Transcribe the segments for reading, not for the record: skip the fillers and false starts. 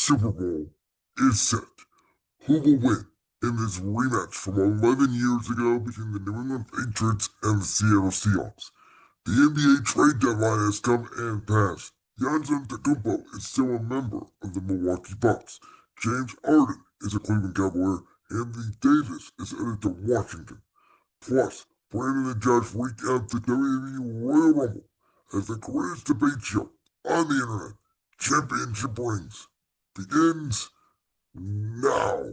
Super Bowl is set. Who will win in this rematch from 11 years ago between the New England Patriots and the Seattle Seahawks? The NBA trade deadline has come and passed. Giannis Antetokounmpo is still a member of the Milwaukee Bucks. James Harden is a Cleveland Cavalier. Anthony Davis is headed to Washington. Plus, Brandon and Josh recap the WWE Royal Rumble as the greatest debate show on the internet, Championship Rings, begins now.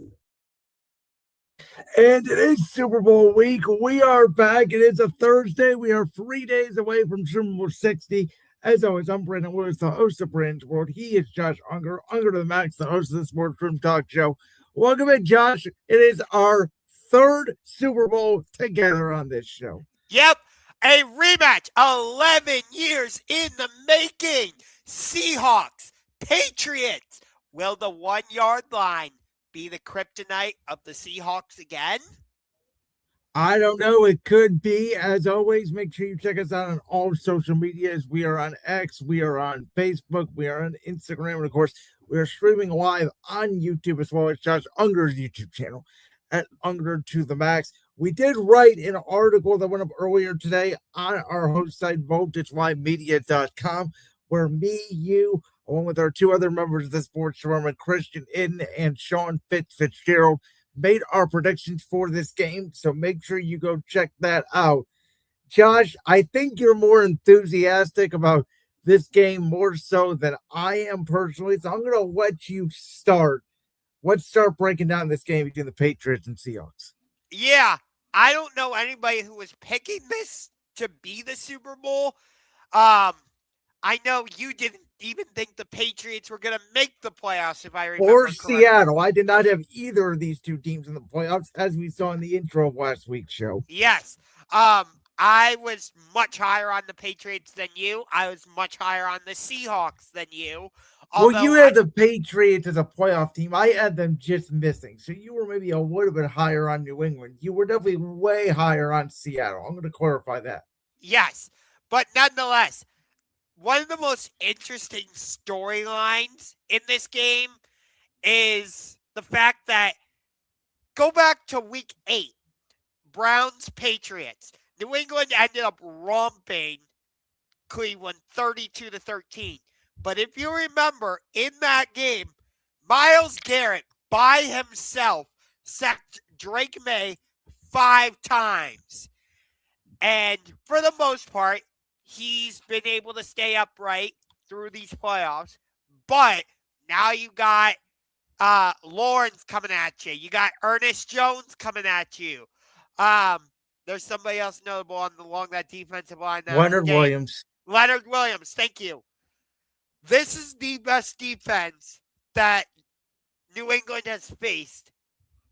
And it is Super Bowl week. We are back. It is a Thursday. We are 3 days away from Super Bowl 60. As always, I'm Brandon Lewis, the host of Brandon's World. He is Josh Ungar, Ungar to the Max, the host of the Sports Room Talk Show. Welcome in, Josh. It is our third Super Bowl together on this show. Yep, a rematch, 11 years in the making. Seahawks, Patriots. Will the 1 yard line be the kryptonite of the Seahawks again? I don't know. It could be. As always, make sure you check us out on all social medias. We are on X, we are on Facebook, we are on Instagram, and of course, we are streaming live on YouTube as well as Josh Ungar's YouTube channel at Ungar to the Max. We did write an article that went up earlier today on our host site, VoltageLiveMedia.com, where me, you, along with our two other members of the sports department, Christian Iden and Sean Fitzgerald, made our predictions for this game. So make sure you go check that out. Josh, I think you're more enthusiastic about this game more so than I am personally. So I'm going to let you start. Let's start breaking down this game between the Patriots and Seahawks. Yeah, I don't know anybody who was picking this to be the Super Bowl. I know you didn't even think the Patriots were going to make the playoffs, if I remember Or correctly. Seattle. I did not have either of these two teams in the playoffs, as we saw in the intro of last week's show. Yes. I was much higher on the Patriots than you. I was much higher on the Seahawks than you. Well, you had the Patriots as a playoff team. I had them just missing. So you were maybe a little bit higher on New England. You were definitely way higher on Seattle. I'm going to clarify that. Yes. But nonetheless, one of the most interesting storylines in this game is the fact that go back to week 8, Browns-Patriots. New England ended up romping Cleveland 32-13. But if you remember, in that game, Myles Garrett by himself sacked Drake May 5 times. And for the most part, he's been able to stay upright through these playoffs. But now you got Lawrence coming at you. You got Ernest Jones coming at you. There's somebody else notable along that defensive line now. Leonard Williams. Leonard Williams, thank you. This is the best defense that New England has faced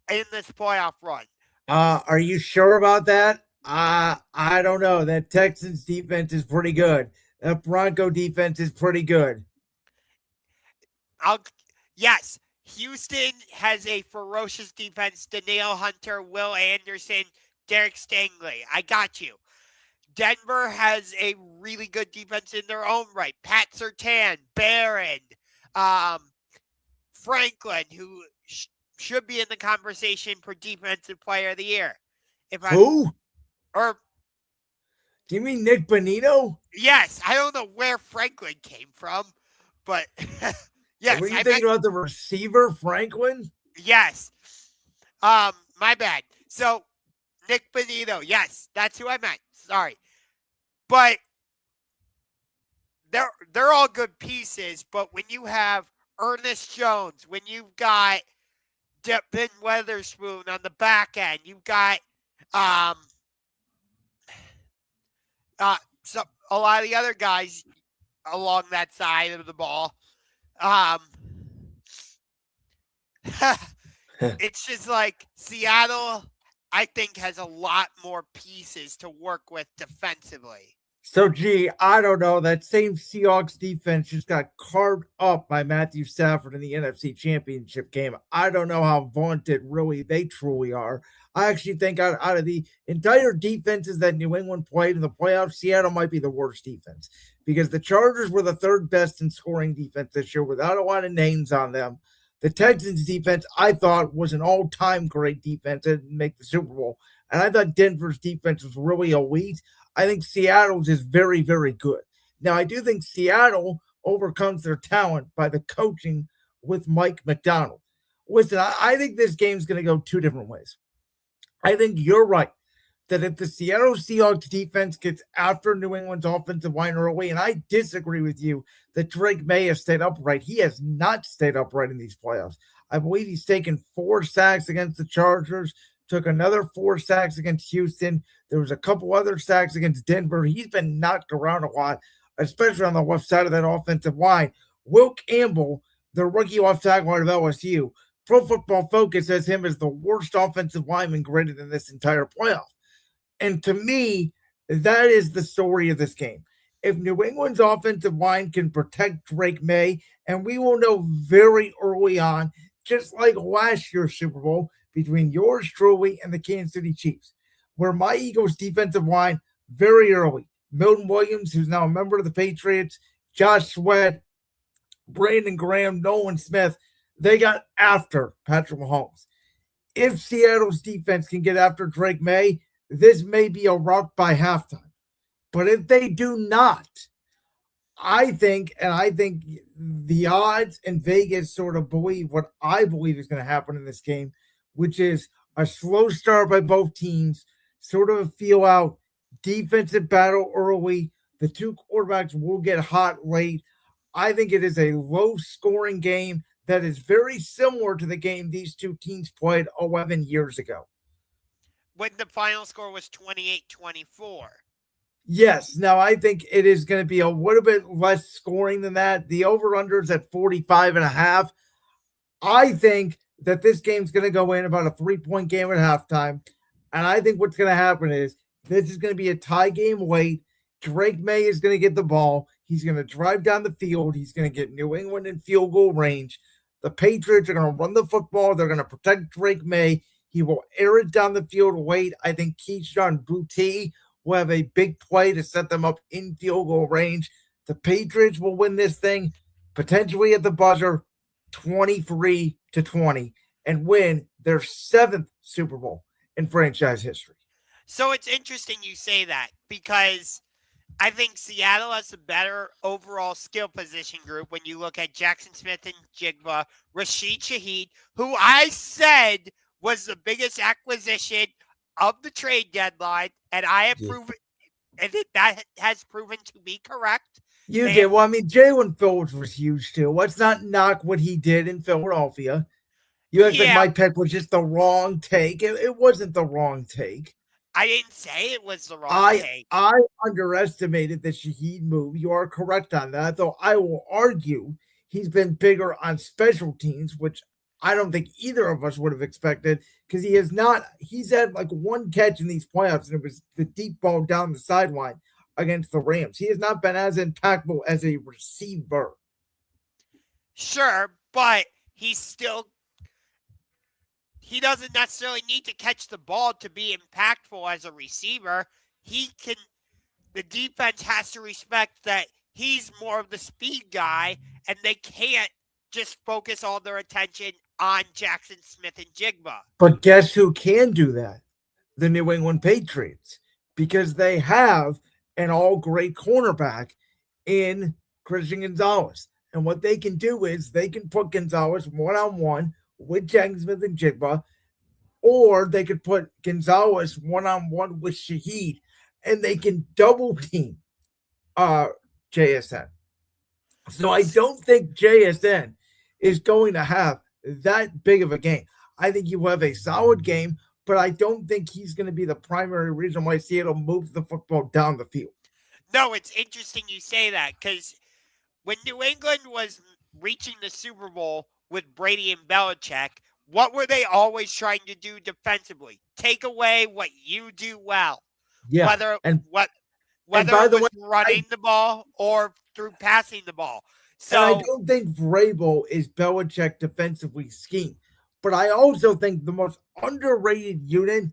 in this playoff run. Are you sure about that? I don't know. That Texans defense is pretty good. That Bronco defense is pretty good. Yes, Houston has a ferocious defense. Danielle Hunter, Will Anderson, Derek Stingley. I got you. Denver has a really good defense in their own right. Pat Surtain, Barron, Franklin, who should be in the conversation for Defensive Player of the Year. Who? Do you mean Nick Bonito? Yes, I don't know where Franklin came from, but yes. Were you thinking about the receiver, Franklin? Yes. My bad. So, Nick Bonito, yes, that's who I meant. Sorry. But they're all good pieces, but when you have Ernest Jones, when you've got Ben Weatherspoon on the back end, you've got a lot of the other guys along that side of the ball. It's just like Seattle, I think, has a lot more pieces to work with defensively. So, gee, I don't know. That same Seahawks defense just got carved up by Matthew Stafford in the NFC Championship game. I don't know how vaunted really they truly are. I actually think out of the entire defenses that New England played in the playoffs, Seattle might be the worst defense because the Chargers were the third best in scoring defense this year without a lot of names on them. The Texans defense, I thought, was an all time great defense and make the Super Bowl. And I thought Denver's defense was really elite. I think Seattle's is very, very good. Now, I do think Seattle overcomes their talent by the coaching with Mike McDonald. Listen, I think this game's going to go two different ways. I think you're right that if the Seattle Seahawks defense gets after New England's offensive line early, and I disagree with you that Drake May has stayed upright. He has not stayed upright in these playoffs. I believe he's taken 4 sacks against the Chargers, took another 4 sacks against Houston. There was a couple other sacks against Denver. He's been knocked around a lot, especially on the left side of that offensive line. Will Campbell, the rookie left tackle out of LSU, Pro Football Focus has him as the worst offensive lineman graded in this entire playoff. And to me, that is the story of this game. If New England's offensive line can protect Drake May, and we will know very early on, just like last year's Super Bowl, between yours truly and the Kansas City Chiefs, where my Eagles defensive line very early, Milton Williams, who's now a member of the Patriots, Josh Sweat, Brandon Graham, Nolan Smith, they got after Patrick Mahomes. If Seattle's defense can get after Drake May, this may be a rout by halftime. But if they do not, I think the odds in Vegas sort of believe what I believe is going to happen in this game, which is a slow start by both teams, sort of a feel out defensive battle early. The two quarterbacks will get hot late. I think it is a low scoring game that is very similar to the game these two teams played 11 years ago. When the final score was 28-24. Yes. Now, I think it is going to be a little bit less scoring than that. The over-under is at 45.5. I think that this game's going to go in about a 3-point game at halftime. And I think what's going to happen is this is going to be a tie game late. Drake May is going to get the ball. He's going to drive down the field. He's going to get New England in field goal range. The Patriots are going to run the football. They're going to protect Drake May. He will air it down the field late. I think Keyshawn Boutte will have a big play to set them up in field goal range. The Patriots will win this thing, potentially at the buzzer, 23-20, and win their 7th Super Bowl in franchise history. So it's interesting you say that because I think Seattle has a better overall skill position group when you look at Jackson Smith and Jigba, Rashid Shaheed, who I said was the biggest acquisition of the trade deadline, and I have proven, and that has proven to be correct. You did. Well, I mean, Jalen Phillips was huge too. Let's not knock what he did in Philadelphia. You act like my pick was just the wrong take. It wasn't the wrong take. I didn't say it was the wrong take. I underestimated the Shaheed move. You are correct on that, though I will argue he's been bigger on special teams, which I don't think either of us would have expected because he has not. He's had like one catch in these playoffs, and it was the deep ball down the sideline against the Rams. He has not been as impactful as a receiver. Sure, but he doesn't necessarily need to catch the ball to be impactful as a receiver. The defense has to respect that he's more of the speed guy, and they can't just focus all their attention on Jackson Smith and Jigba. But guess who can do that? The New England Patriots, because they have an all-great cornerback in Christian Gonzalez. And what they can do is they can put Gonzalez one-on-one with Jackson Smith and Jigba, or they could put Gonzalez one-on-one with Shaheed, and they can double team JSN. So I don't think JSN is going to have that big of a game. I think you have a solid game, but I don't think he's going to be the primary reason why Seattle moves the football down the field. No, it's interesting you say that because when New England was reaching the Super Bowl with Brady and Belichick, what were they always trying to do defensively? Take away what you do well. Yeah. whether by it the was way, running the ball or through passing the ball. and I So don't think Vrabel is Belichick defensively scheme. But I also think the most underrated unit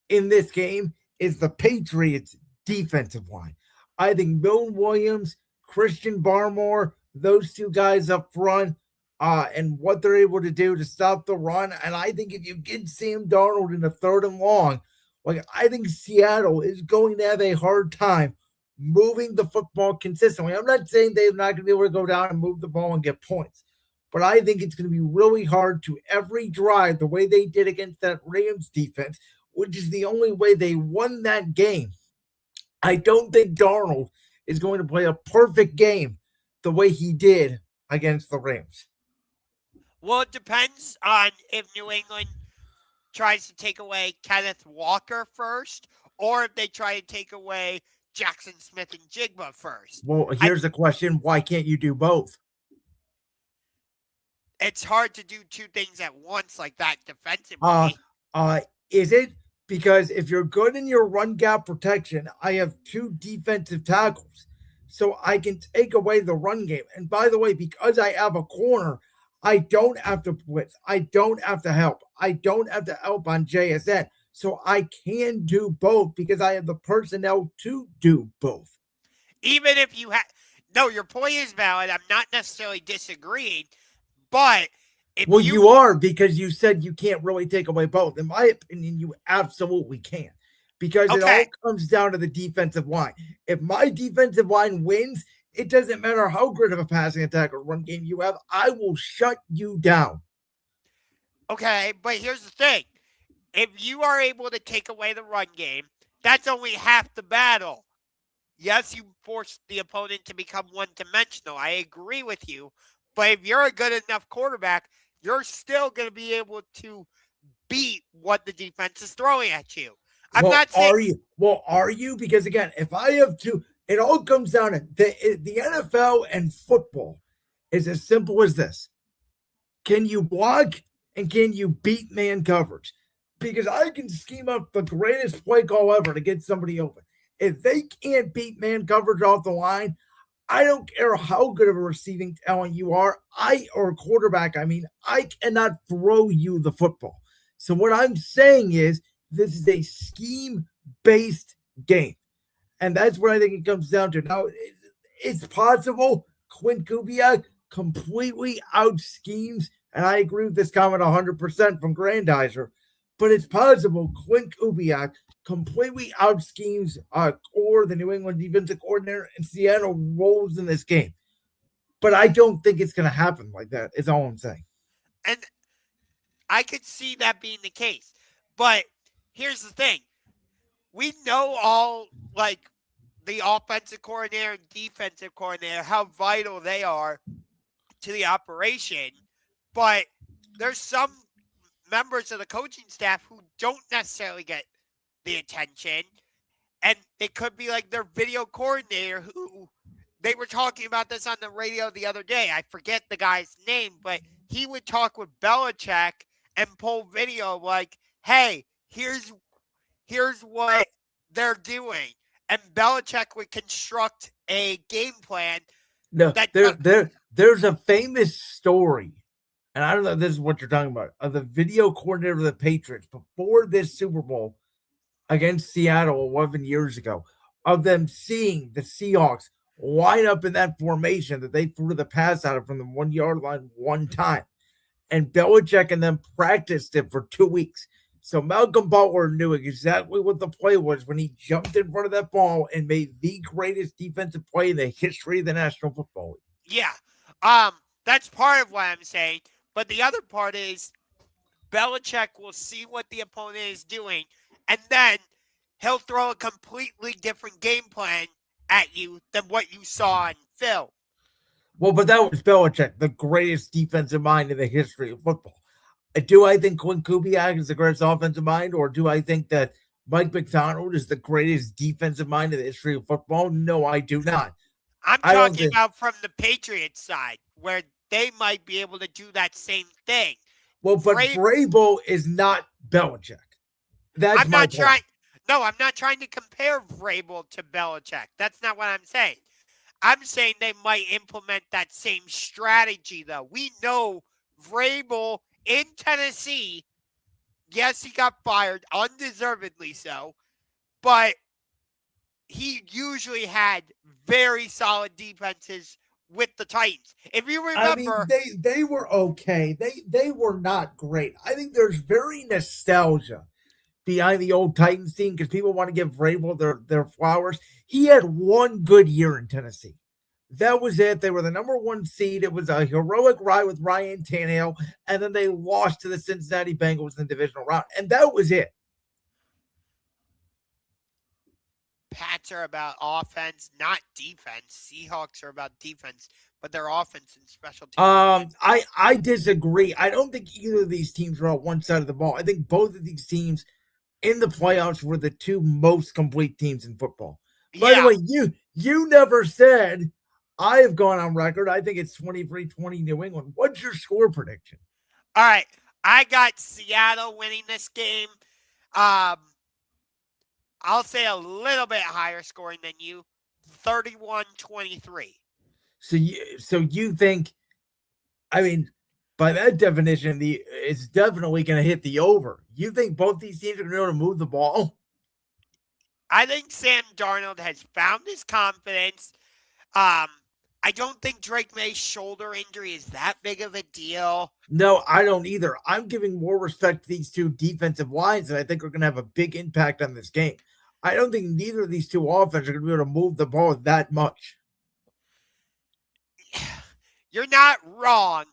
in this game is the Patriots defensive line. I think Bill Williams, Christian Barmore, those two guys up front, and what they're able to do to stop the run. And I think if you get Sam Darnold in the 3rd and long, like I think Seattle is going to have a hard time moving the football consistently. I'm not saying they're not going to be able to go down and move the ball and get points, but I think it's going to be really hard to every drive, the way they did against that Rams defense, which is the only way they won that game. I don't think Darnold is going to play a perfect game the way he did against the Rams. well, it depends on if New England tries to take away Kenneth Walker first, or if they try to take away Jackson Smith and Jigba first. Well, here's the question: why can't you do both? It's hard to do two things at once like that defensively. Is it? Because if you're good in your run gap protection, I have 2 defensive tackles. So I can take away the run game. And by the way, because I have a corner, I don't have to blitz. I don't have to help. I don't have to help on JSN. So I can do both because I have the personnel to do both. Even if you have, no, your point is valid. I'm not necessarily disagreeing, but if Well, you are, because you said you can't really take away both. In my opinion, you absolutely can, because it all comes down to the defensive line. If my defensive line wins, it doesn't matter how good of a passing attack or run game you have. I will shut you down. Okay, but here's the thing. If you are able to take away the run game, that's only half the battle. Yes, you force the opponent to become one-dimensional. I agree with you. But if you're a good enough quarterback, you're still going to be able to beat what the defense is throwing at you. I'm not saying. Are you? Well, are you? Because again, if I have to, it all comes down to the NFL and football is as simple as this. Can you block and can you beat man coverage? Because I can scheme up the greatest play call ever to get somebody open. If they can't beat man coverage off the line, I don't care how good of a receiving talent you are, or a quarterback, I cannot throw you the football. So what I'm saying is this is a scheme-based game. And that's what I think it comes down to. Now, it's possible Quinn Kubiak completely out-schemes, and I agree with this comment 100% from Grandizer, but it's possible Quinn Kubiak completely out-schemes or the New England defensive coordinator, and Seattle rolls in this game. But I don't think it's going to happen like that, is all I'm saying. And I could see that being the case. But here's the thing. We know all, like, the offensive coordinator and defensive coordinator, how vital they are to the operation. But there's some members of the coaching staff who don't necessarily get the attention, and it could be like their video coordinator, who they were talking about this on the radio the other day. I forget the guy's name, but he would talk with Belichick and pull video like, hey, here's what they're doing, and Belichick would construct a game plan. No, there's a famous story, and I don't know if this is what you're talking about, of the video coordinator of the Patriots before this Super Bowl against Seattle 11 years ago, of them seeing the Seahawks line up in that formation that they threw the pass out of from the 1 yard line one time. And Belichick and them practiced it for 2 weeks. So Malcolm Butler knew exactly what the play was when he jumped in front of that ball and made the greatest defensive play in the history of the National Football League. Yeah. That's part of what I'm saying. But the other part is Belichick will see what the opponent is doing, and then he'll throw a completely different game plan at you than what you saw on film. Well, but that was Belichick, the greatest defensive mind in the history of football. Do I think Quinn Kubiak is the greatest offensive mind, or do I think that Mike McDonald is the greatest defensive mind in the history of football? No, I do not. I'm talking about from the Patriots side, where they might be able to do that same thing. Well, but Vrabel is not Belichick. That's I'm not trying. No, I'm not trying to compare Vrabel to Belichick. That's not what I'm saying. I'm saying they might implement that same strategy, though. We know Vrabel in Tennessee, yes, he got fired, undeservedly so, but he usually had very solid defenses with the Titans. If you I mean, remember, they were okay. They were not great. I think there's very nostalgia behind the old Titans team because people want to give Vrabel their flowers. He had one good year in Tennessee. That was it. They were the number one seed. It was a heroic ride with Ryan Tannehill, and then they lost to the Cincinnati Bengals in the divisional round, and that was it. Pats are about offense, not defense. Seahawks are about defense, but their offense and special teams. I disagree. I don't think either of these teams are on one side of the ball. I think both of these teams in the playoffs were the two most complete teams in football. By the Yeah. way, you never said I have gone on record. I think it's 23-20 New England. What's your score prediction? All right. I got Seattle winning this game. I'll say a little bit higher scoring than you. 31-23. So you think, I mean, by that definition, it's definitely going to hit the over. You think both these teams are going to be able to move the ball? I think Sam Darnold has found his confidence. I don't think Drake May's shoulder injury is that big of a deal. No, I don't either. I'm giving more respect to these two defensive lines that I think are going to have a big impact on this game. I don't think neither of these two offenses are going to be able to move the ball that much. You're not wrong,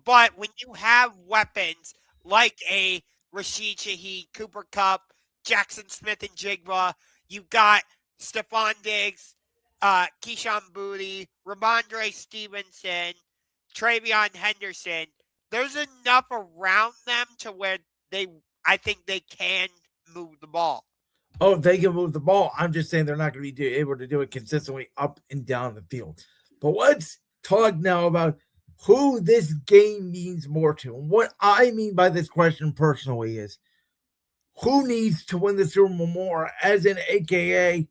but when you have weapons like a Rashid Shaheed, Cooper Cup, Jackson Smith and Jigba, you've got Stephon Diggs, Keyshawn Booty, Ramondre Stevenson, Travion Henderson. There's enough around them to where I think they can move the ball. Oh, they can move the ball. I'm just saying they're not going to be able to do it consistently up and down the field. But let's talk now about who this game means more to. And what I mean by this question personally is who needs to win the Super Bowl more, as in AKA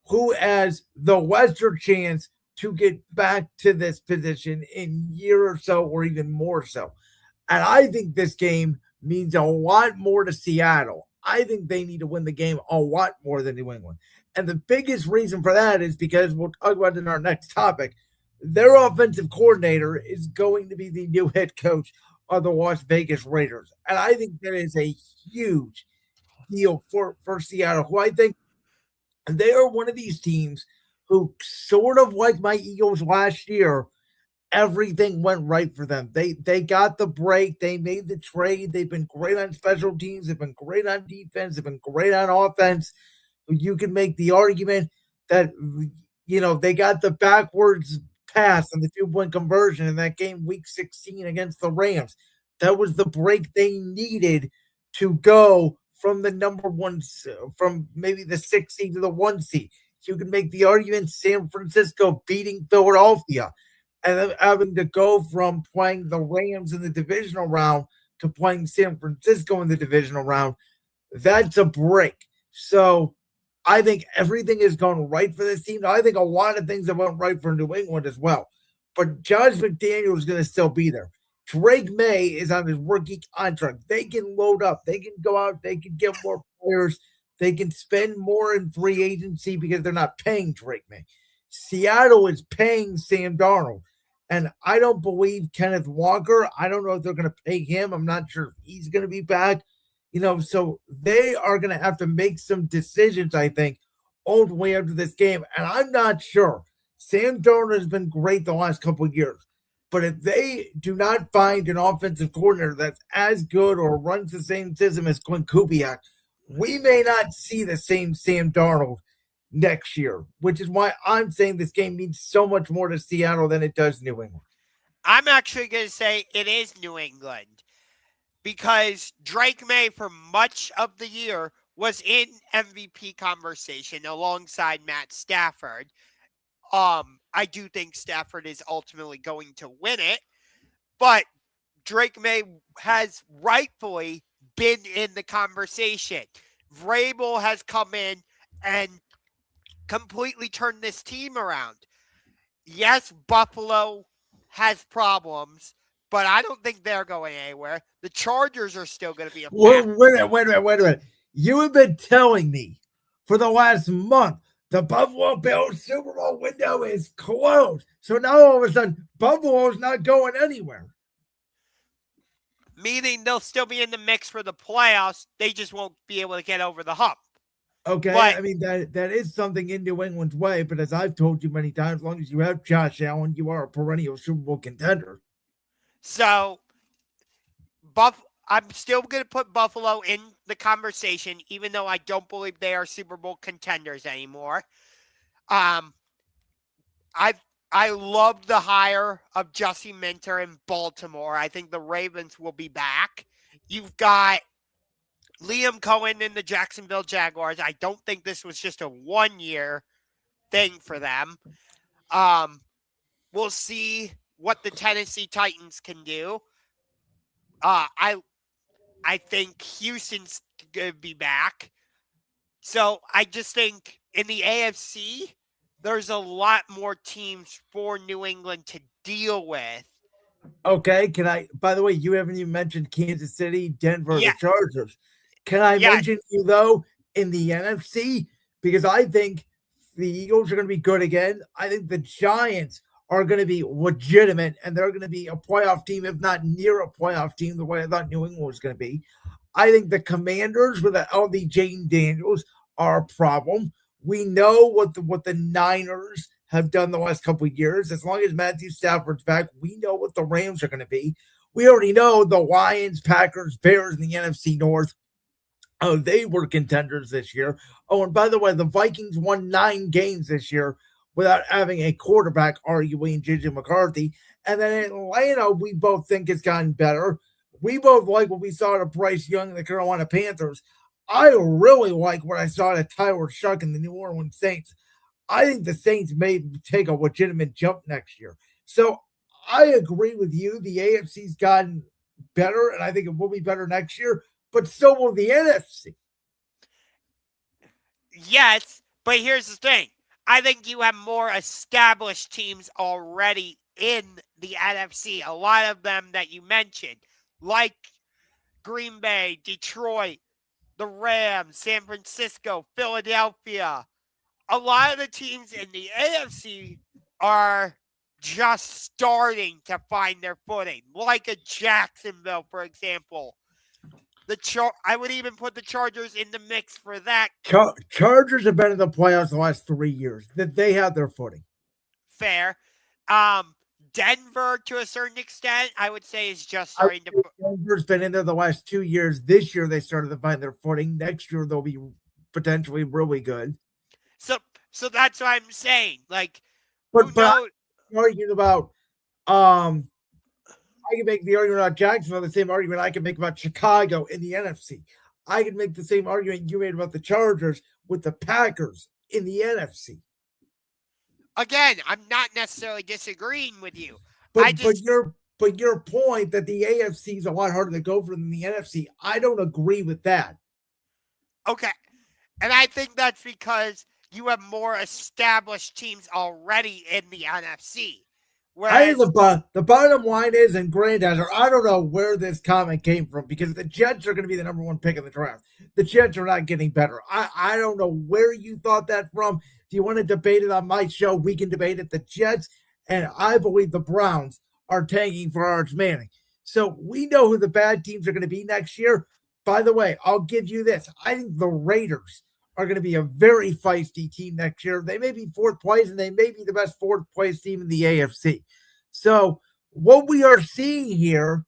who has the lesser chance to get back to this position in a year or so, or even more so. And I think this game means a lot more to Seattle. I think they need to win the game a lot more than New England. And the biggest reason for that is because we'll talk about it in our next topic. Their offensive coordinator is going to be the new head coach of the Las Vegas Raiders. And I think that is a huge deal for Seattle, who I think they are one of these teams who, sort of like my Eagles last year, everything went right for them. They got the break. They made the trade. They've been great on special teams. They've been great on defense. They've been great on offense. You can make the argument that they got the backwards pass and the 2-point conversion in that game week 16 against the Rams. That was the break they needed to go from the number one, from maybe the 6 seed to the 1 seed. You can make the argument San Francisco beating Philadelphia and then having to go from playing the Rams in the divisional round to playing San Francisco in the divisional round. That's a break. So I think everything has gone right for this team. Now, I think a lot of things have went right for New England as well. But Josh McDaniel is going to still be there. Drake May is on his rookie contract. They can load up. They can go out. They can get more players. They can spend more in free agency because they're not paying Drake May. Seattle is paying Sam Darnold. And I don't believe Kenneth Walker. I don't know if they're going to pay him. I'm not sure if he's going to be back. So they are going to have to make some decisions, I think, all the way after this game. And I'm not sure. Sam Darnold has been great the last couple of years. But if they do not find an offensive coordinator that's as good or runs the same system as Clint Kubiak, we may not see the same Sam Darnold next year, which is why I'm saying this game means so much more to Seattle than it does New England. I'm actually going to say it is New England because Drake May, for much of the year, was in MVP conversation alongside Matt Stafford. I do think Stafford is ultimately going to win it, but Drake May has rightfully been in the conversation. Vrabel has come in and completely turned this team around. Yes, Buffalo has problems, but I don't think they're going anywhere. The Chargers are still going to be a Wait, factor. wait a minute. You have been telling me for the last month the Buffalo Bills Super Bowl window is closed. So now all of a sudden, Buffalo's not going anywhere. Meaning they'll still be in the mix for the playoffs. They just won't be able to get over the hump. Okay, But I mean that is something in New England's way, but as I've told you many times, as long as you have Josh Allen, you are a perennial Super Bowl contender. so I'm still going to put Buffalo in the conversation, even though I don't believe they are Super Bowl contenders anymore. I love the hire of Jesse Minter in Baltimore. I think the Ravens will be back. You've got Liam Cohen in the Jacksonville Jaguars. I don't think this was just a 1-year thing for them. We'll see what the Tennessee Titans can do. I think Houston's going to be back. So I just think in the AFC, there's a lot more teams for New England to deal with. Okay, by the way, you haven't even mentioned Kansas City, Denver, Yeah, the Chargers. Can I yeah, mention you, though, in the NFC? Because I think the Eagles are going to be good again. I think the Giants are going to be legitimate, and they're going to be a playoff team, if not near a playoff team, the way I thought New England was going to be. I think the Commanders with the LD Jaden Daniels are a problem. We know what the Niners have done the last couple of years. As long as Matthew Stafford's back, we know what the Rams are going to be. We already know the Lions, Packers, Bears in the NFC North. Oh, they were contenders this year. Oh, and by the way, the Vikings won 9 games this year without having a quarterback, arguably, in JJ McCarthy. And then Atlanta, we both think has gotten better. We both like what we saw at Bryce Young and the Carolina Panthers. I really like what I saw at Tyler Shuck and the New Orleans Saints. I think the Saints may take a legitimate jump next year. So I agree with you. The AFC's gotten better, and I think it will be better next year, but so will the NFC. yes, but here's the thing. I think you have more established teams already in the NFC. A lot of them that you mentioned, like Green Bay, Detroit, the Rams, San Francisco, Philadelphia. A lot of the teams in the AFC are just starting to find their footing, like a Jacksonville, for example. I would even put the Chargers in the mix for that. Chargers have been in the playoffs the last 3 years. That they have their footing. Fair. Denver, to a certain extent, I would say is just starting to. Denver's been in there the last 2 years. This year they started to find their footing. Next year they'll be potentially really good. So that's what I'm saying. Like, but I'm arguing about I can make the argument about Jacksonville, the same argument I can make about Chicago in the NFC. I can make the same argument you made about the Chargers with the Packers in the NFC. Again, I'm not necessarily disagreeing with you. But your point that the AFC is a lot harder to go for than the NFC, I don't agree with that. Okay. And I think that's because you have more established teams already in the NFC. Whereas the bottom line is, and Granddadder, I don't know where this comment came from because the Jets are going to be the number 1 pick in the draft. The Jets are not getting better. I don't know where you thought that from. If you want to debate it on my show, we can debate it. The Jets, and I believe the Browns, are tanking for Arch Manning. So we know who the bad teams are going to be next year. By the way, I'll give you this. I think the Raiders are going to be a very feisty team next year. They may be 4th place, and they may be the best 4th place team in the AFC. So what we are seeing here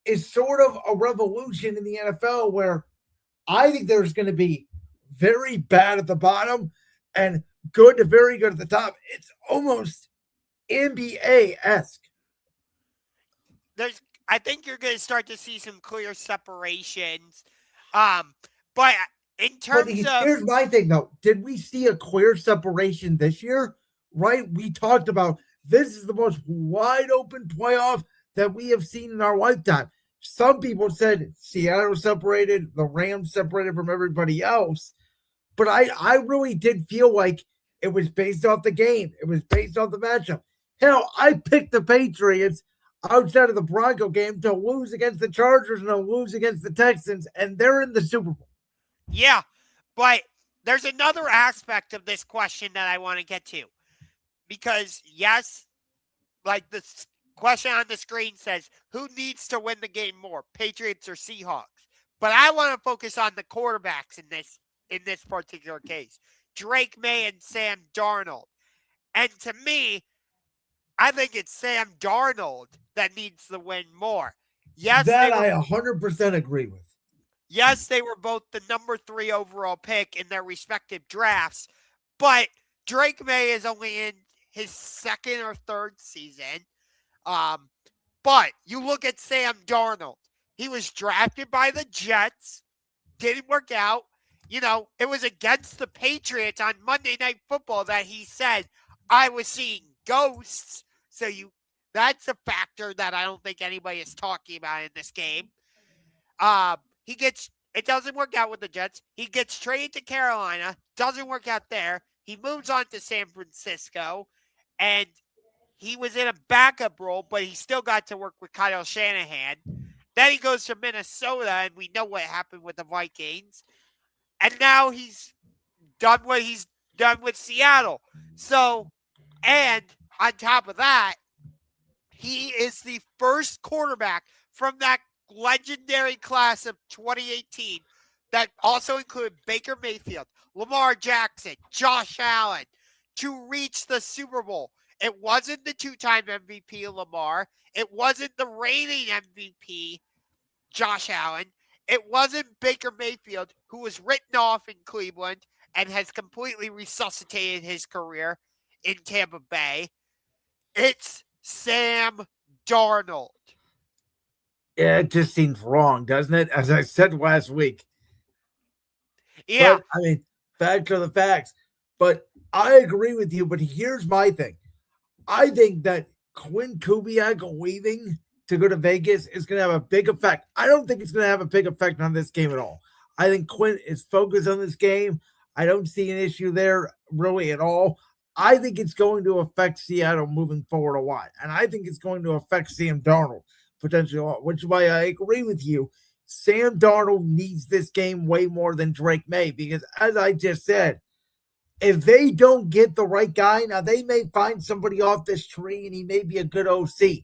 is sort of a revolution in the NFL where I think there's going to be very bad at the bottom and good to very good at the top. It's almost NBA-esque. I think you're going to start to see some clear separations. But in terms of... Here's my thing, though. Did we see a clear separation this year? Right? We talked about this is the most wide open playoff that we have seen in our lifetime. Some people said Seattle separated, the Rams separated from everybody else. But I really did feel like it was based off the game. It was based off the matchup. Hell, I picked the Patriots outside of the Bronco game to lose against the Chargers and to lose against the Texans, and they're in the Super Bowl. Yeah, but there's another aspect of this question that I want to get to. Because, yes, like the question on the screen says, who needs to win the game more, Patriots or Seahawks? But I want to focus on the quarterbacks in this particular case, Drake May and Sam Darnold. And to me, I think it's Sam Darnold that needs to win more. Yes, that I 100% agree with. Yes, they were both the number 3 overall pick in their respective drafts, but Drake May is only in his second or third season. But you look at Sam Darnold. He was drafted by the Jets, didn't work out. You know, it was against the Patriots on Monday Night Football that he said, I was seeing ghosts. So that's a factor that I don't think anybody is talking about in this game. It doesn't work out with the Jets. He gets traded to Carolina, doesn't work out there. He moves on to San Francisco, and he was in a backup role, but he still got to work with Kyle Shanahan. Then he goes to Minnesota, and we know what happened with the Vikings. And now he's done what he's done with Seattle. So, and on top of that, he is the first quarterback from that legendary class of 2018 that also included Baker Mayfield, Lamar Jackson, Josh Allen, to reach the Super Bowl. It wasn't the 2-time MVP Lamar. It wasn't the reigning MVP Josh Allen. It wasn't Baker Mayfield, who was written off in Cleveland and has completely resuscitated his career in Tampa Bay. It's Sam Darnold. Yeah, it just seems wrong, doesn't it? As I said last week. Yeah. But, I mean, facts are the facts. But I agree with you. But here's my thing. I think that Quinn Kubiak leaving to go to Vegas is going to have a big effect. I don't think it's going to have a big effect on this game at all. I think Quinn is focused on this game. I don't see an issue there really at all. I think it's going to affect Seattle moving forward a lot. And I think it's going to affect Sam Darnold potentially a lot, which is why I agree with you. Sam Darnold needs this game way more than Drake May because, as I just said, if they don't get the right guy, now they may find somebody off this tree and he may be a good OC.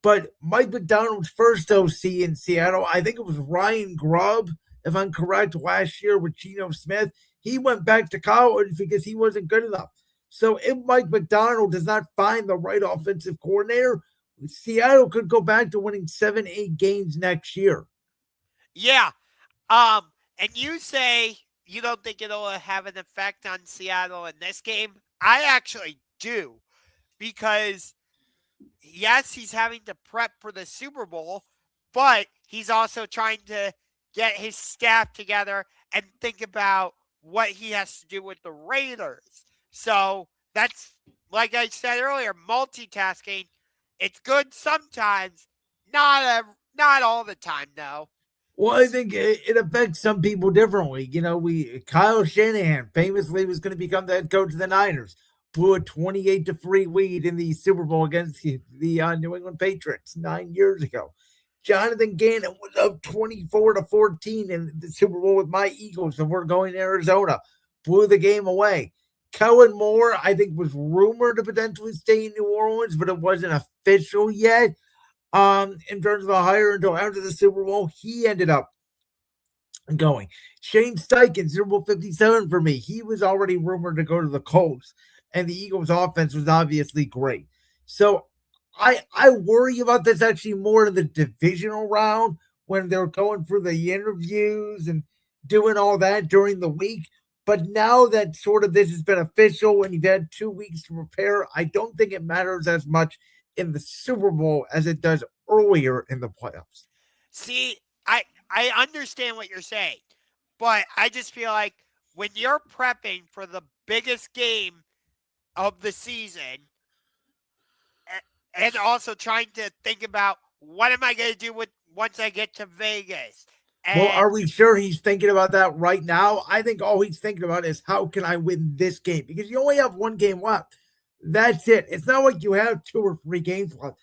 But Mike McDonald's first OC in Seattle, I think it was Ryan Grubb, if I'm correct, last year with Geno Smith. He went back to college because he wasn't good enough. So if Mike McDonald does not find the right offensive coordinator, Seattle could go back to winning 7-8 games next year. Yeah. And you say you don't think it'll have an effect on Seattle in this game? I actually do. Because, yes, he's having to prep for the Super Bowl, but he's also trying to get his staff together and think about what he has to do with the Raiders. So that's, like I said earlier, multitasking. It's good sometimes, not all the time, though. Well, I think it affects some people differently. You know, Kyle Shanahan famously was going to become the head coach of the Niners, blew a 28-3 lead in the Super Bowl against the New England Patriots 9 years ago. Jonathan Gannon was up 24-14 in the Super Bowl with my Eagles, and we're going to Arizona. Blew the game away. Kellen Moore, I think, was rumored to potentially stay in New Orleans, but it wasn't official yet. In terms of a hire until after the Super Bowl, he ended up going. Shane Steichen, Super Bowl 57 for me. He was already rumored to go to the Colts, and the Eagles' offense was obviously great. So I worry about this actually more in the divisional round when they're going through the interviews and doing all that during the week. But now that sort of this has been official and you've had 2 weeks to prepare, I don't think it matters as much in the Super Bowl as it does earlier in the playoffs. See, I understand what you're saying, but I just feel like when you're prepping for the biggest game of the season and also trying to think about what am I going to do with once I get to Vegas. Well, And are we sure he's thinking about that right now? I think all he's thinking about is how can I win this game? Because you only have one game left. That's it. It's not like you have 2 or 3 games left.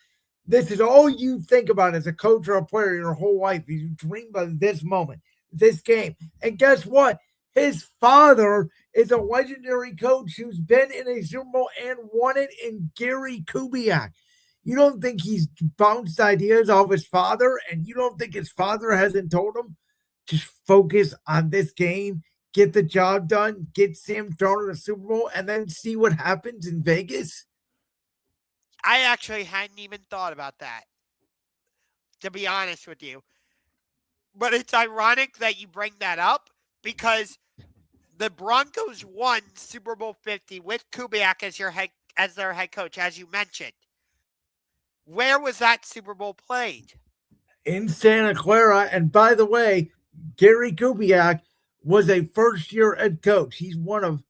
This is all you think about as a coach or a player your whole life. You dream about this moment, this game. And guess what? His father is a legendary coach who's been in a Super Bowl and won it in Gary Kubiak. You don't think he's bounced ideas off his father, and you don't think his father hasn't told him just focus on this game, get the job done, get Sam thrown in the Super Bowl, and then see what happens in Vegas? I actually hadn't even thought about that, to be honest with you. But it's ironic that you bring that up because the Broncos won Super Bowl 50 with Kubiak as their head coach, as you mentioned. Where was that Super Bowl played? In Santa Clara. And by the way, Gary Kubiak was a first-year head coach. He's one of,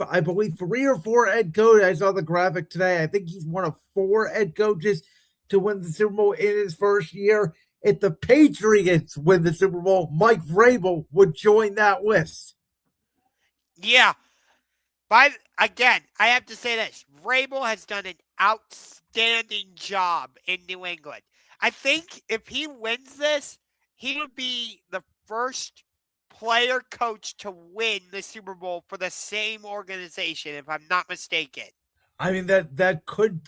I believe, 3 or 4 head coaches. I saw the graphic today. I think he's one of 4 head coaches to win the Super Bowl in his first year. If the Patriots win the Super Bowl, Mike Vrabel would join that list. Yeah. But again, I have to say this. Vrabel has done an outstanding job in New England. I think if he wins this, he would be the first player coach to win the Super Bowl for the same organization, if I'm not mistaken. I mean, that could,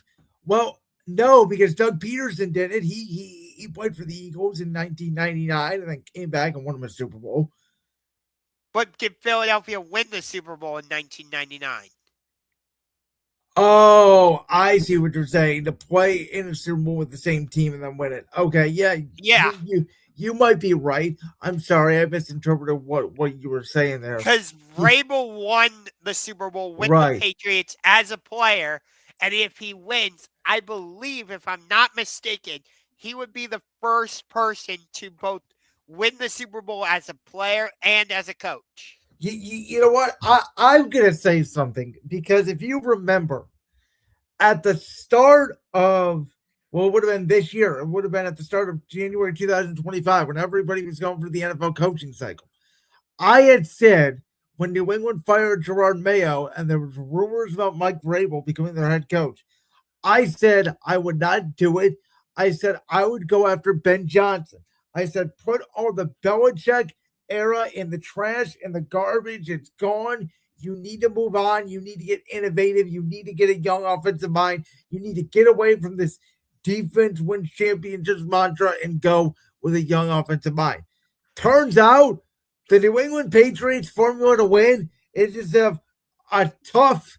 well, no, because Doug Peterson did it. He played for the Eagles in 1999 and then came back and won him a Super Bowl. But did Philadelphia win the Super Bowl in 1999? Oh, I see what you're saying. To play in a Super Bowl with the same team and then win it. Okay, yeah. Yeah. You might be right. I'm sorry, I misinterpreted what you were saying there. Because Vrabel won the Super Bowl with the Patriots as a player, and if he wins, I believe, if I'm not mistaken, he would be the first person to both win the Super Bowl as a player and as a coach. You know what? I'm going to say something because if you remember at the start of, well, it would have been this year. It would have been at the start of January 2025 when everybody was going for the NFL coaching cycle. I had said when New England fired Gerard Mayo and there was rumors about Mike Vrabel becoming their head coach, I said I would not do it. I said I would go after Ben Johnson. I said put all the Belichick era in the trash and the garbage. It's gone. You need to move on. You need to get innovative. You need to get a young offensive mind. You need to get away from this defense wins championships mantra and go with a young offensive mind. Turns out the New England Patriots formula to win is just have a tough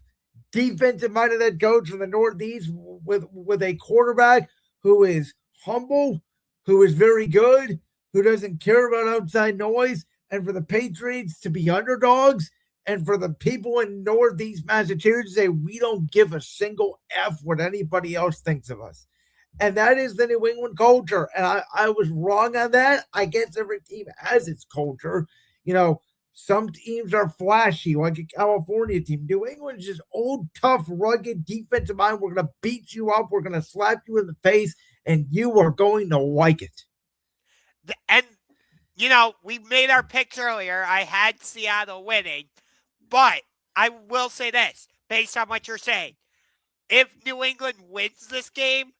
defensive minded head coach from the Northeast with a quarterback who is humble, who is very good, who doesn't care about outside noise, and for the Patriots to be underdogs, and for the people in Northeast Massachusetts to say, we don't give a single F what anybody else thinks of us. And that is the New England culture. And I was wrong on that. I guess every team has its culture. You know, some teams are flashy, like a California team. New England's just old, tough, rugged defensive mind. We're going to beat you up. We're going to slap you in the face, and you are going to like it. And, you know, we made our picks earlier. I had Seattle winning. But I will say this, based on what you're saying. If New England wins this game,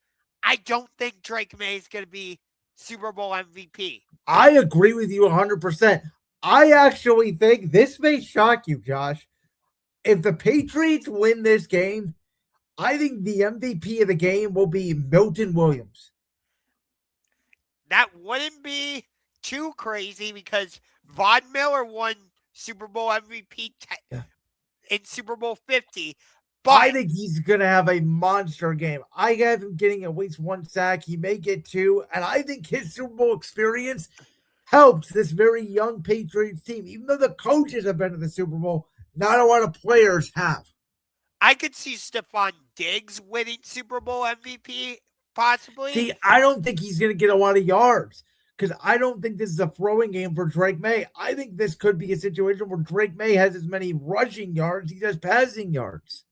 I don't think Drake May is going to be Super Bowl MVP. I agree with you 100%. I actually think this may shock you, Josh. If the Patriots win this game, I think the MVP of the game will be Milton Williams. That wouldn't be too crazy because Von Miller won Super Bowl MVP in Super Bowl 50. But I think he's going to have a monster game. I have him getting at least 1 sack. He may get 2. And I think his Super Bowl experience helps this very young Patriots team. Even though the coaches have been to the Super Bowl, not a lot of players have. I could see Stephon Diggs winning Super Bowl MVP, possibly. See, I don't think he's going to get a lot of yards because I don't think this is a throwing game for Drake May. I think this could be a situation where Drake May has as many rushing yards as he does passing yards.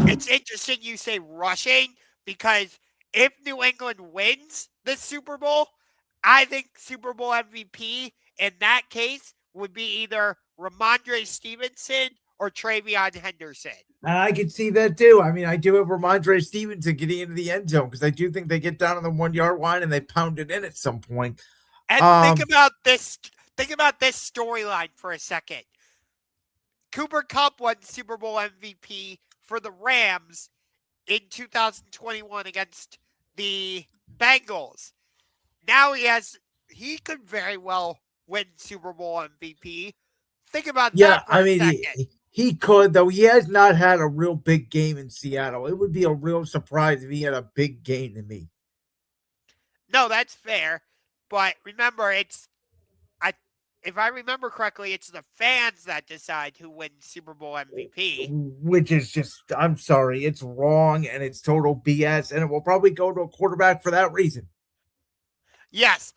It's interesting you say rushing because if New England wins the Super Bowl, I think Super Bowl MVP in that case would be either Ramondre Stevenson or Travion Henderson. And I can see that too. I mean, I do have Ramondre Stevenson getting into the end zone because I do think they get down on the 1 yard line and they pound it in at some point. And think about this. Think about this storyline for a second. Cooper Kupp won Super Bowl MVP for the Rams in 2021 against the Bengals. Now he could very well win Super Bowl MVP. Think about Yeah, that for I a mean, second. he could, though. He has not had a real big game in Seattle. It would be a real surprise if he had a big game to me. No, that's fair. But remember, if I remember correctly, it's the fans that decide who wins Super Bowl MVP. Which is just, I'm sorry, it's wrong and it's total BS, and it will probably go to a quarterback for that reason. Yes.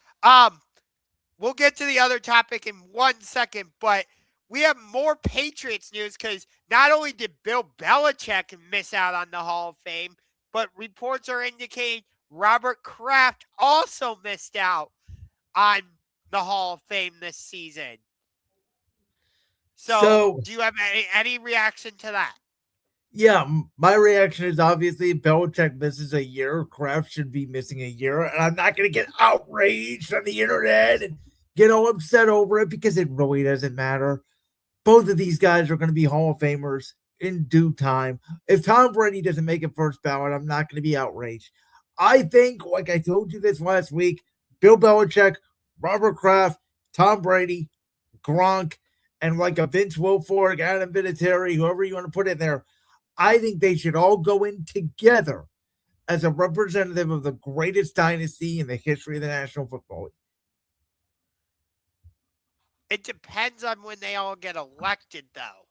We'll get to the other topic in 1 second, but we have more Patriots news because not only did Bill Belichick miss out on the Hall of Fame, but reports are indicating Robert Kraft also missed out on the Hall of Fame this season. So do you have any reaction to that? Yeah, my reaction is obviously Belichick misses a year. Kraft should be missing a year. And I'm not going to get outraged on the internet and get all upset over it because it really doesn't matter. Both of these guys are going to be Hall of Famers in due time. If Tom Brady doesn't make it first ballot, I'm not going to be outraged. I think, like I told you this last week, Bill Belichick, Robert Kraft, Tom Brady, Gronk, and like a Vince Wilfork, Adam Vinatieri, whoever you want to put in there, I think they should all go in together as a representative of the greatest dynasty in the history of the National Football League. It depends on when they all get elected, though.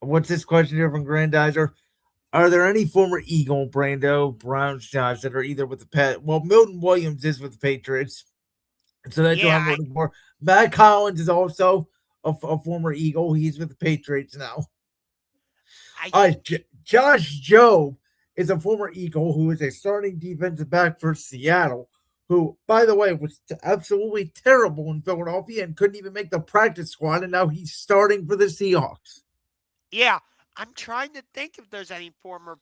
What's this question here from Grandizer? Are there any former Eagle, Brando, Browns, Josh that are either with the Pet? Well, Milton Williams is with the Patriots, so that's what I'm voting for. Matt Collins is also a former Eagle. He's with the Patriots now. Josh Jobe is a former Eagle who is a starting defensive back for Seattle, who, by the way, was absolutely terrible in Philadelphia and couldn't even make the practice squad, and now he's starting for the Seahawks. Yeah, I'm trying to think if there's any former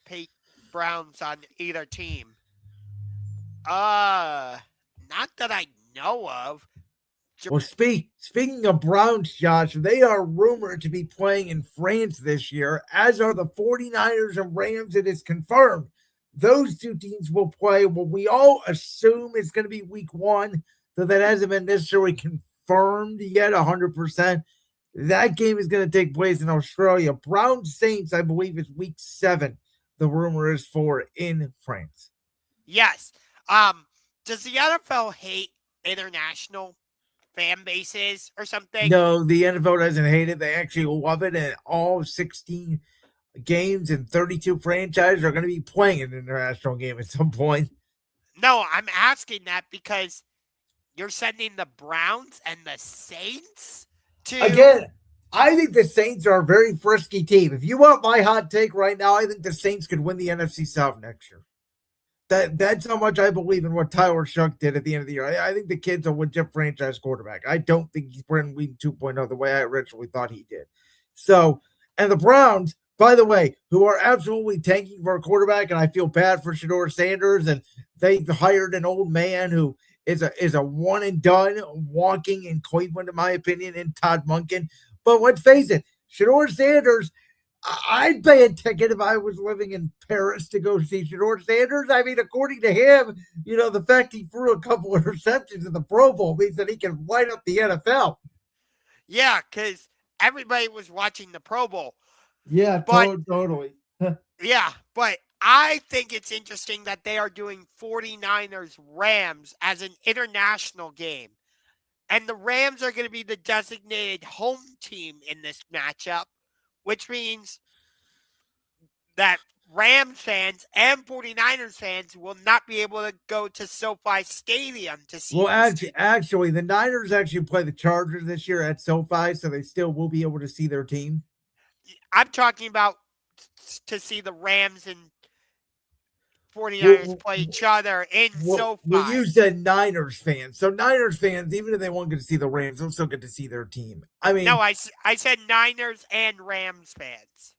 Browns on either team. Not that I know of. Well, speaking of Browns, Josh, they are rumored to be playing in France this year, as are the 49ers and Rams. It is confirmed. Those two teams will play what we all assume is going to be week 1, though that hasn't been necessarily confirmed yet 100%. That game is going to take place in Australia. Browns Saints, I believe, is week 7. The rumor is for in France. Yes. Does the NFL hate international fan bases or something? No, the NFL doesn't hate it. They actually love it, and all 16 games and 32 franchises are going to be playing an international game at some point. No, I'm asking that because you're sending the Browns and the Saints to... Again, I think the Saints are a very frisky team. If you want my hot take right now, I think the Saints could win the NFC South next year. That's how much I believe in what Tyler Shough did at the end of the year. I think the kid's a legit franchise quarterback. I don't think he's Brandon Weeden 2.0 the way I originally thought he did. So, and the Browns, by the way, who are absolutely tanking for a quarterback, and I feel bad for Shedeur Sanders, and they hired an old man who is a one and done walking in Cleveland, in my opinion, in Todd Monken. But let's face it, Shedeur Sanders, I'd pay a ticket if I was living in Paris to go see Shedeur Sanders. I mean, according to him, the fact he threw a couple of interceptions in the Pro Bowl means that he can light up the NFL. Yeah, because everybody was watching the Pro Bowl. Yeah, totally. Yeah, but I think it's interesting that they are doing 49ers Rams as an international game. And the Rams are going to be the designated home team in this matchup, which means that Rams fans and 49ers fans will not be able to go to SoFi Stadium to see. Well, actually, the Niners actually play the Chargers this year at SoFi, so they still will be able to see their team. I'm talking about to see the Rams and 49ers play each other in SoFi. Well, you said Niners fans. So Niners fans, even if they won't get to see the Rams, they'll still get to see their team. I mean, no, I said Niners and Rams fans.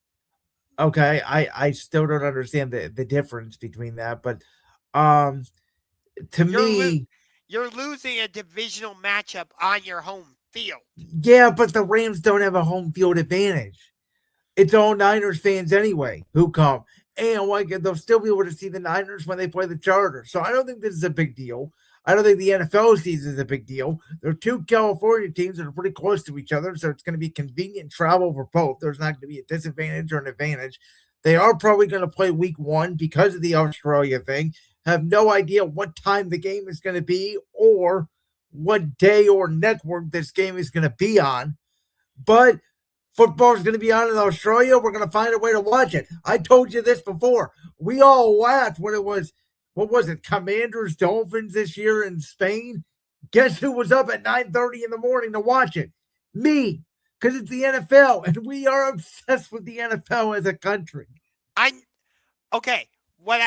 Okay, I still don't understand the difference between that, but um to me, you're losing a divisional matchup on your home field. Yeah, but the Rams don't have a home field advantage. It's all Niners fans anyway who come. And like they'll still be able to see the Niners when they play the Chargers. So I don't think this is a big deal. I don't think the NFL season is a big deal. There are two California teams that are pretty close to each other, so it's going to be convenient travel for both. There's not going to be a disadvantage or an advantage. They are probably going to play week one because of the Australia thing. Have no idea what time the game is going to be or what day or network this game is going to be on. But football is going to be on in Australia. We're going to find a way to watch it. I told you this before. We all laughed when it was, what was it, Commanders Dolphins this year in Spain. Guess who was up at 9:30 in the morning to watch it? Me, because it's the NFL, and we are obsessed with the NFL as a country. Okay. What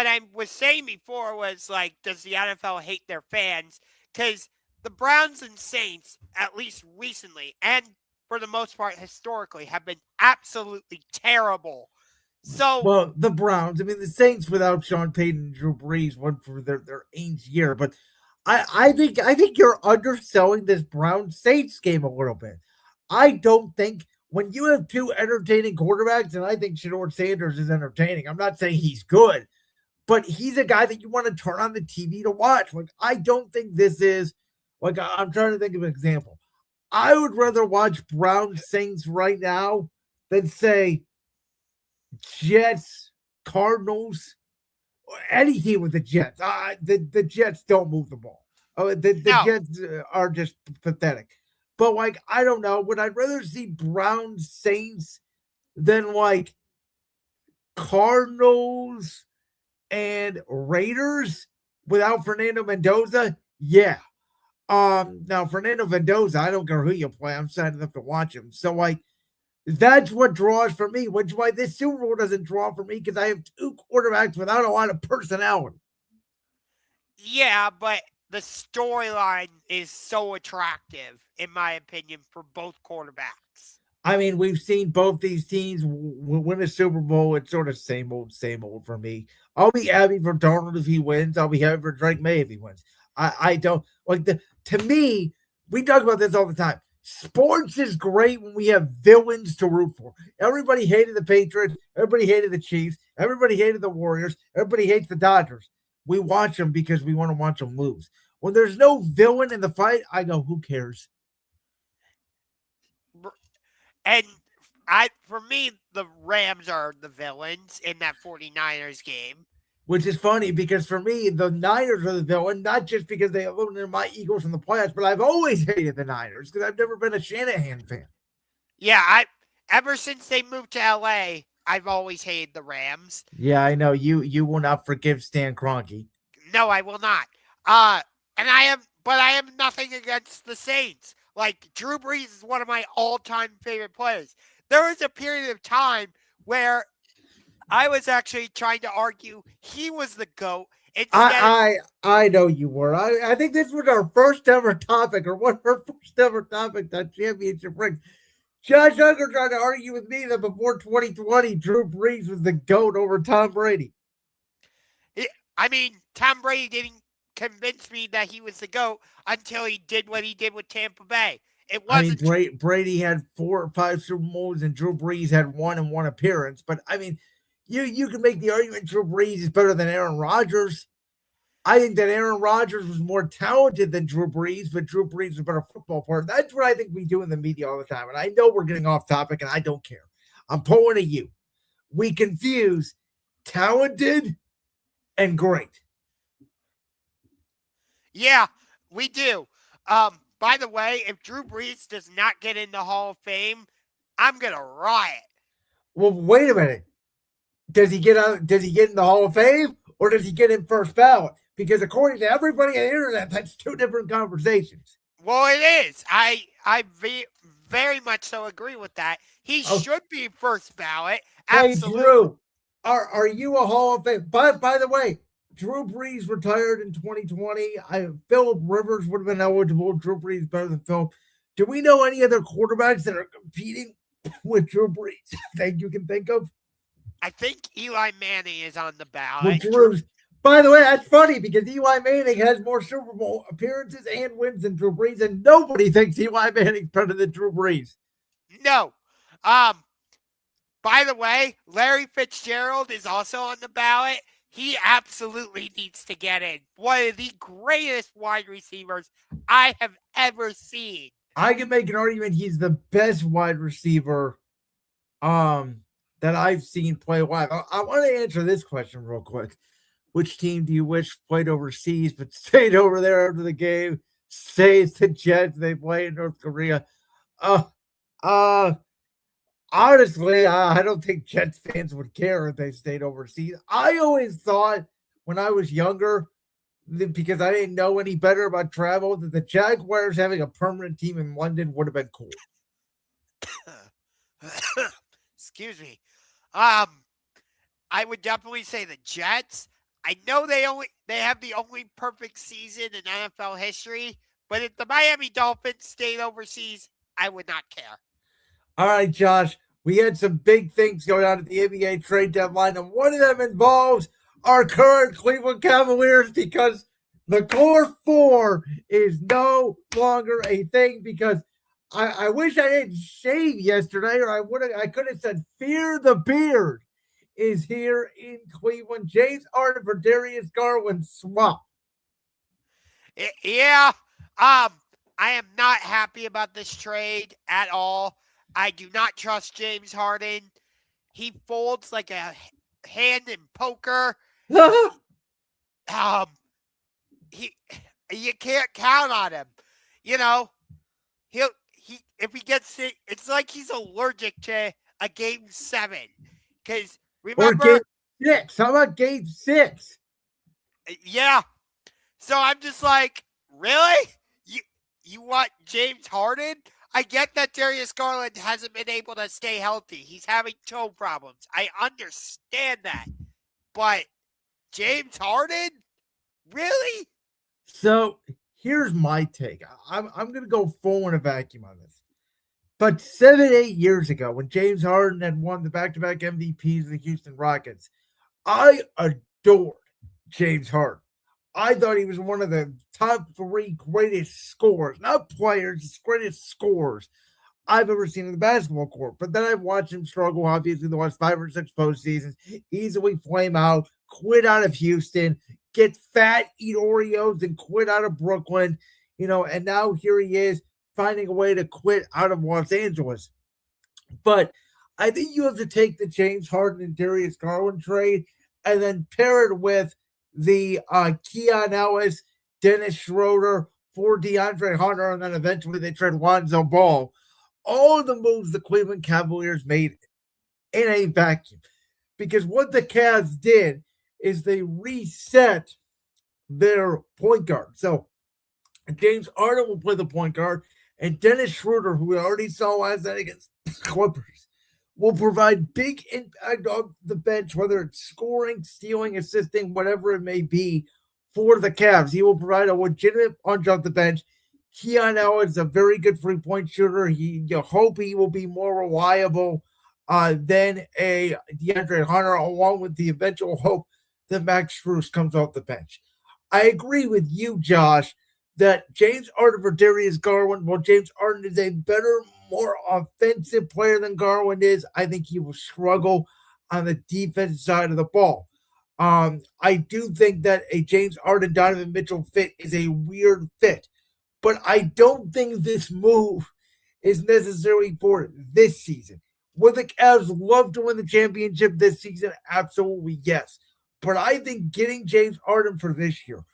I was saying before was like, does the NFL hate their fans? Because the Browns and Saints, at least recently, and for the most part historically, have been absolutely terrible. So, well, the Browns, I mean, the Saints without Sean Payton and Drew Brees went for their 8th year, but I think you're underselling this Browns Saints game a little bit. I don't think when you have two entertaining quarterbacks, and I think Shedeur Sanders is entertaining. I'm not saying he's good, but he's a guy that you want to turn on the TV to watch. Like, I don't think this is like I'm trying to think of an example. I would rather watch Browns Saints right now than say Jets, Cardinals, any team with the Jets. The Jets don't move the ball. The Jets are just pathetic. But like, I don't know. Would I rather see Browns Saints than like Cardinals and Raiders without Fernando Mendoza? Yeah. Now Fernando Mendoza, I don't care who you play. I'm signing up to watch him. So like, that's what draws for me, which is why this Super Bowl doesn't draw for me because I have two quarterbacks without a lot of personality. Yeah, but the storyline is so attractive, in my opinion, for both quarterbacks. I mean, we've seen both these teams win a Super Bowl. It's sort of same old for me. I'll be happy for Darnold if he wins. I'll be happy for Drake May if he wins. I don't like to me, we talk about this all the time. Sports is great when we have villains to root for. Everybody hated the Patriots. Everybody hated the Chiefs. Everybody hated the Warriors. Everybody hates the Dodgers. We watch them because we want to watch them lose. When there's no villain in the fight, I go, who cares? And for me, the Rams are the villains in that 49ers game. Which is funny because for me, the Niners are the villain, not just because they eliminated my Eagles from the playoffs, but I've always hated the Niners because I've never been a Shanahan fan. Yeah, ever since they moved to LA, I've always hated the Rams. Yeah, I know. You will not forgive Stan Kroenke. No, I will not. And I have nothing against the Saints. Like, Drew Brees is one of my all-time favorite players. There was a period of time where I was actually trying to argue he was the GOAT. I know you were. I think this was our first ever topic, or one of our first ever topic that championship rings. Josh Ungar tried to argue with me that before 2020, Drew Brees was the GOAT over Tom Brady. I mean, Tom Brady didn't convince me that he was the GOAT until he did what he did with Tampa Bay. It wasn't. I mean, Brady had 4 or 5 Super Bowls, and Drew Brees had 1 and 1 appearance. But I mean, you can make the argument Drew Brees is better than Aaron Rodgers. I think that Aaron Rodgers was more talented than Drew Brees, but Drew Brees was a better football player. That's what I think we do in the media all the time. And I know we're getting off topic, and I don't care. I'm pulling at you. We confuse talented and great. Yeah, we do. By the way, if Drew Brees does not get in the Hall of Fame, I'm gonna riot. Well, wait a minute. Does he get in the Hall of Fame, or does he get in first ballot? Because according to everybody on the internet, that's 2 different conversations. Well, it is. I very much so agree with that. He should be first ballot. Absolutely. Hey, Drew, Are you a Hall of Fame? By the way, Drew Brees retired in 2020. Philip Rivers would have been eligible. Drew Brees better than Philip. Do we know any other quarterbacks that are competing with Drew Brees that you can think of? I think Eli Manning is on the With ballot. Drew's. By the way, that's funny because Eli Manning has more Super Bowl appearances and wins than Drew Brees, and nobody thinks Eli Manning's better than Drew Brees. No. By the way, Larry Fitzgerald is also on the ballot. He absolutely needs to get in. One of the greatest wide receivers I have ever seen. I can make an argument he's the best wide receiver that I've seen play live. I want to answer this question real quick. Which team do you wish played overseas but stayed over there after the game? Say it's the Jets. They play in North Korea. Honestly, I don't think Jets fans would care if they stayed overseas. I always thought when I was younger, because I didn't know any better about travel, that the Jaguars having a permanent team in London would have been cool. Excuse me. I would definitely say the Jets. I know they have the only perfect season in NFL history, but if the Miami Dolphins stayed overseas, I would not care. All right, Josh, we had some big things going on at the NBA trade deadline, and one of them involves our current Cleveland Cavaliers because the core four is no longer a thing because I wish I didn't shave yesterday or I could have said fear the beard is here in Cleveland. James Harden for Darius Garland swap. Yeah. I am not happy about this trade at all. I do not trust James Harden. He folds like a hand in poker. You can't count on him. You know, if he gets sick, it's like he's allergic to a game 7. Because remember, or game 6. How about game 6? Yeah. So I'm just like, really? You want James Harden? I get that Darius Garland hasn't been able to stay healthy. He's having toe problems. I understand that. But James Harden? Really? So here's my take. I'm going to go full in a vacuum on this. But 7-8 years ago, when James Harden had won the back-to-back MVPs of the Houston Rockets, I adored James Harden. I thought he was one of the top 3 greatest scorers, not players, greatest scorers I've ever seen in the basketball court. But then I watched him struggle, obviously, the last 5 or 6 postseasons, easily flame out, quit out of Houston, get fat, eat Oreos, and quit out of Brooklyn, and now here he is finding a way to quit out of Los Angeles. But I think you have to take the James Harden and Darius Garland trade and then pair it with the Keon Ellis, Dennis Schroeder for DeAndre Hunter, and then eventually they trade Lonzo Ball. All of the moves the Cleveland Cavaliers made in a vacuum. Because what the Cavs did is they reset their point guard. So James Harden will play the point guard, and Dennis Schroeder, who we already saw last night against Clippers, will provide big impact on the bench, whether it's scoring, stealing, assisting, whatever it may be for the Cavs. He will provide a legitimate punch off the bench. Keon Ellis is a very good three-point shooter. You hope he will be more reliable than a DeAndre Hunter, along with the eventual hope that Max Strus comes off the bench. I agree with you, Josh, that James Harden for Darius Garland, while James Harden is a better, more offensive player than Garland is, I think he will struggle on the defensive side of the ball. I do think that a James Harden, Donovan Mitchell fit is a weird fit, but I don't think this move is necessarily for this season. Would the Cavs love to win the championship this season? Absolutely, yes. But I think getting James Harden for this year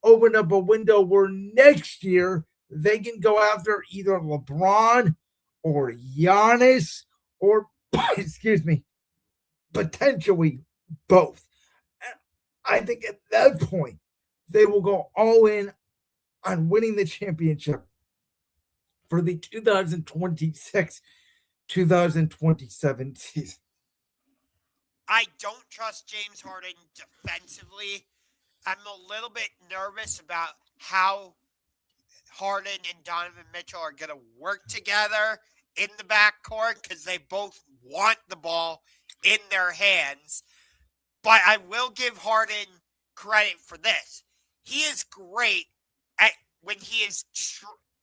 open up a window where next year they can go after either LeBron or Giannis or, excuse me, potentially both. I think at that point, they will go all in on winning the championship for the 2026-2027 season. I don't trust James Harden defensively. I'm a little bit nervous about how Harden and Donovan Mitchell are going to work together in the backcourt because they both want the ball in their hands. But I will give Harden credit for this. He is great at when he is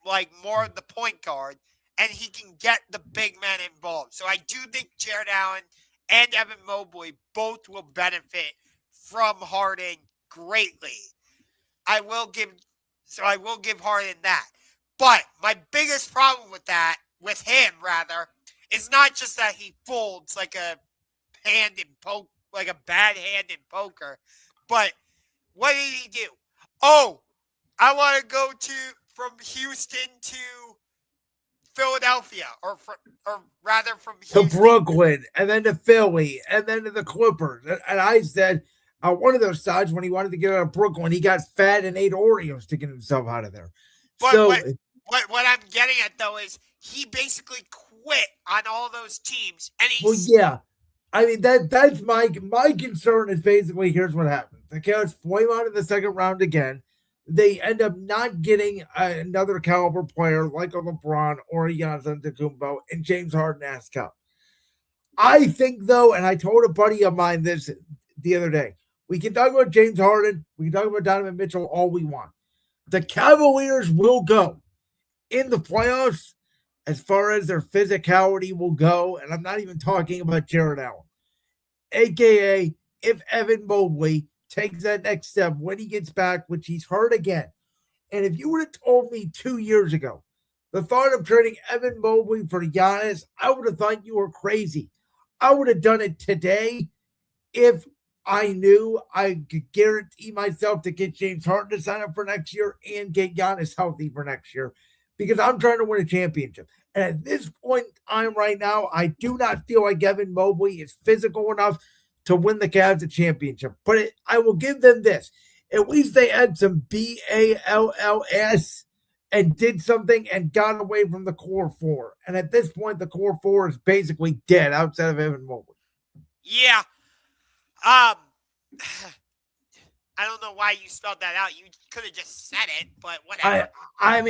like more of the point guard and he can get the big men involved. So I do think Jared Allen and Evan Mobley both will benefit from Harden greatly. I will give Harden that. But my biggest problem with him rather, is not just that he folds like a bad hand in poker, but what did he do? Oh, I want to go from Houston to Philadelphia, or rather from to Houston. Brooklyn, and then to Philly, and then to the Clippers. And I said, one of those times when he wanted to get out of Brooklyn, he got fat and ate Oreos to get himself out of there. But So, what I'm getting at though is he basically quit on all those teams, and well, yeah. I mean that's my concern is basically here's what happens. The Cavs flame out in the second round again. They end up not getting another caliber player like a LeBron or a Giannis Antetokounmpo, and James Harden asks out. I think though, and I told a buddy of mine this the other day, we can talk about James Harden, we can talk about Donovan Mitchell all we want. The Cavaliers will go in the playoffs as far as their physicality will go, and I'm not even talking about Jared Allen, aka if Evan Mobley takes that next step when he gets back, which he's hurt again. And if you would have told me 2 years ago the thought of trading Evan Mobley for Giannis, I would have thought you were crazy. I would have done it today if I knew I could guarantee myself to get James Harden to sign up for next year and get Giannis healthy for next year, because I'm trying to win a championship. And at this point in time right now, I do not feel like Evan Mobley is physical enough to win the Cavs a championship. But I will give them this. At least they had some BALLS and did something and got away from the core four. And at this point, the core four is basically dead outside of Evan Mobley. Yeah. I don't know why you spelled that out. You could have just said it, but whatever. I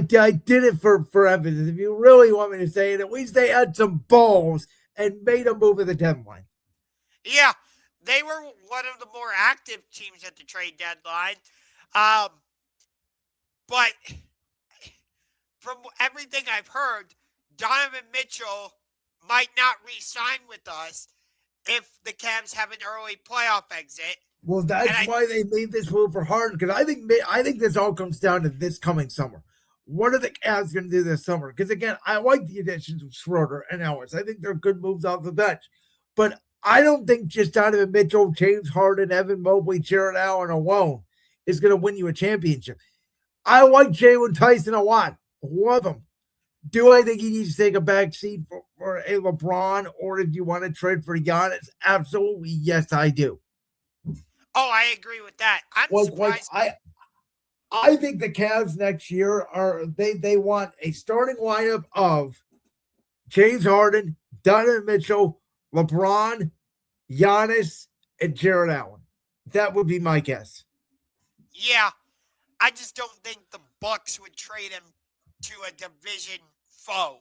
did it for evidence. If you really want me to say it, at least they had some balls and made a move at the deadline. Yeah, they were one of the more active teams at the trade deadline. But from everything I've heard, Donovan Mitchell might not re-sign with us if the Cavs have an early playoff exit. Well, that's why they made this move for Harden, because I think this all comes down to this coming summer. What are the Cavs going to do this summer? Because again, I like the additions of Schroeder and Ellis. I think they're good moves off the bench. But I don't think just Donovan Mitchell, James Harden, Evan Mobley, Jared Allen alone is going to win you a championship. I like Jalen Tyson a lot. Love him. Do I think he needs to take a back seat for a LeBron, or if you want to trade for Giannis? Absolutely, yes, I do. Oh, I agree with that. I'm surprised. I think the Cavs next year they want a starting lineup of James Harden, Donovan Mitchell, LeBron, Giannis, and Jared Allen. That would be my guess. Yeah, I just don't think the Bucks would trade him to a division foe.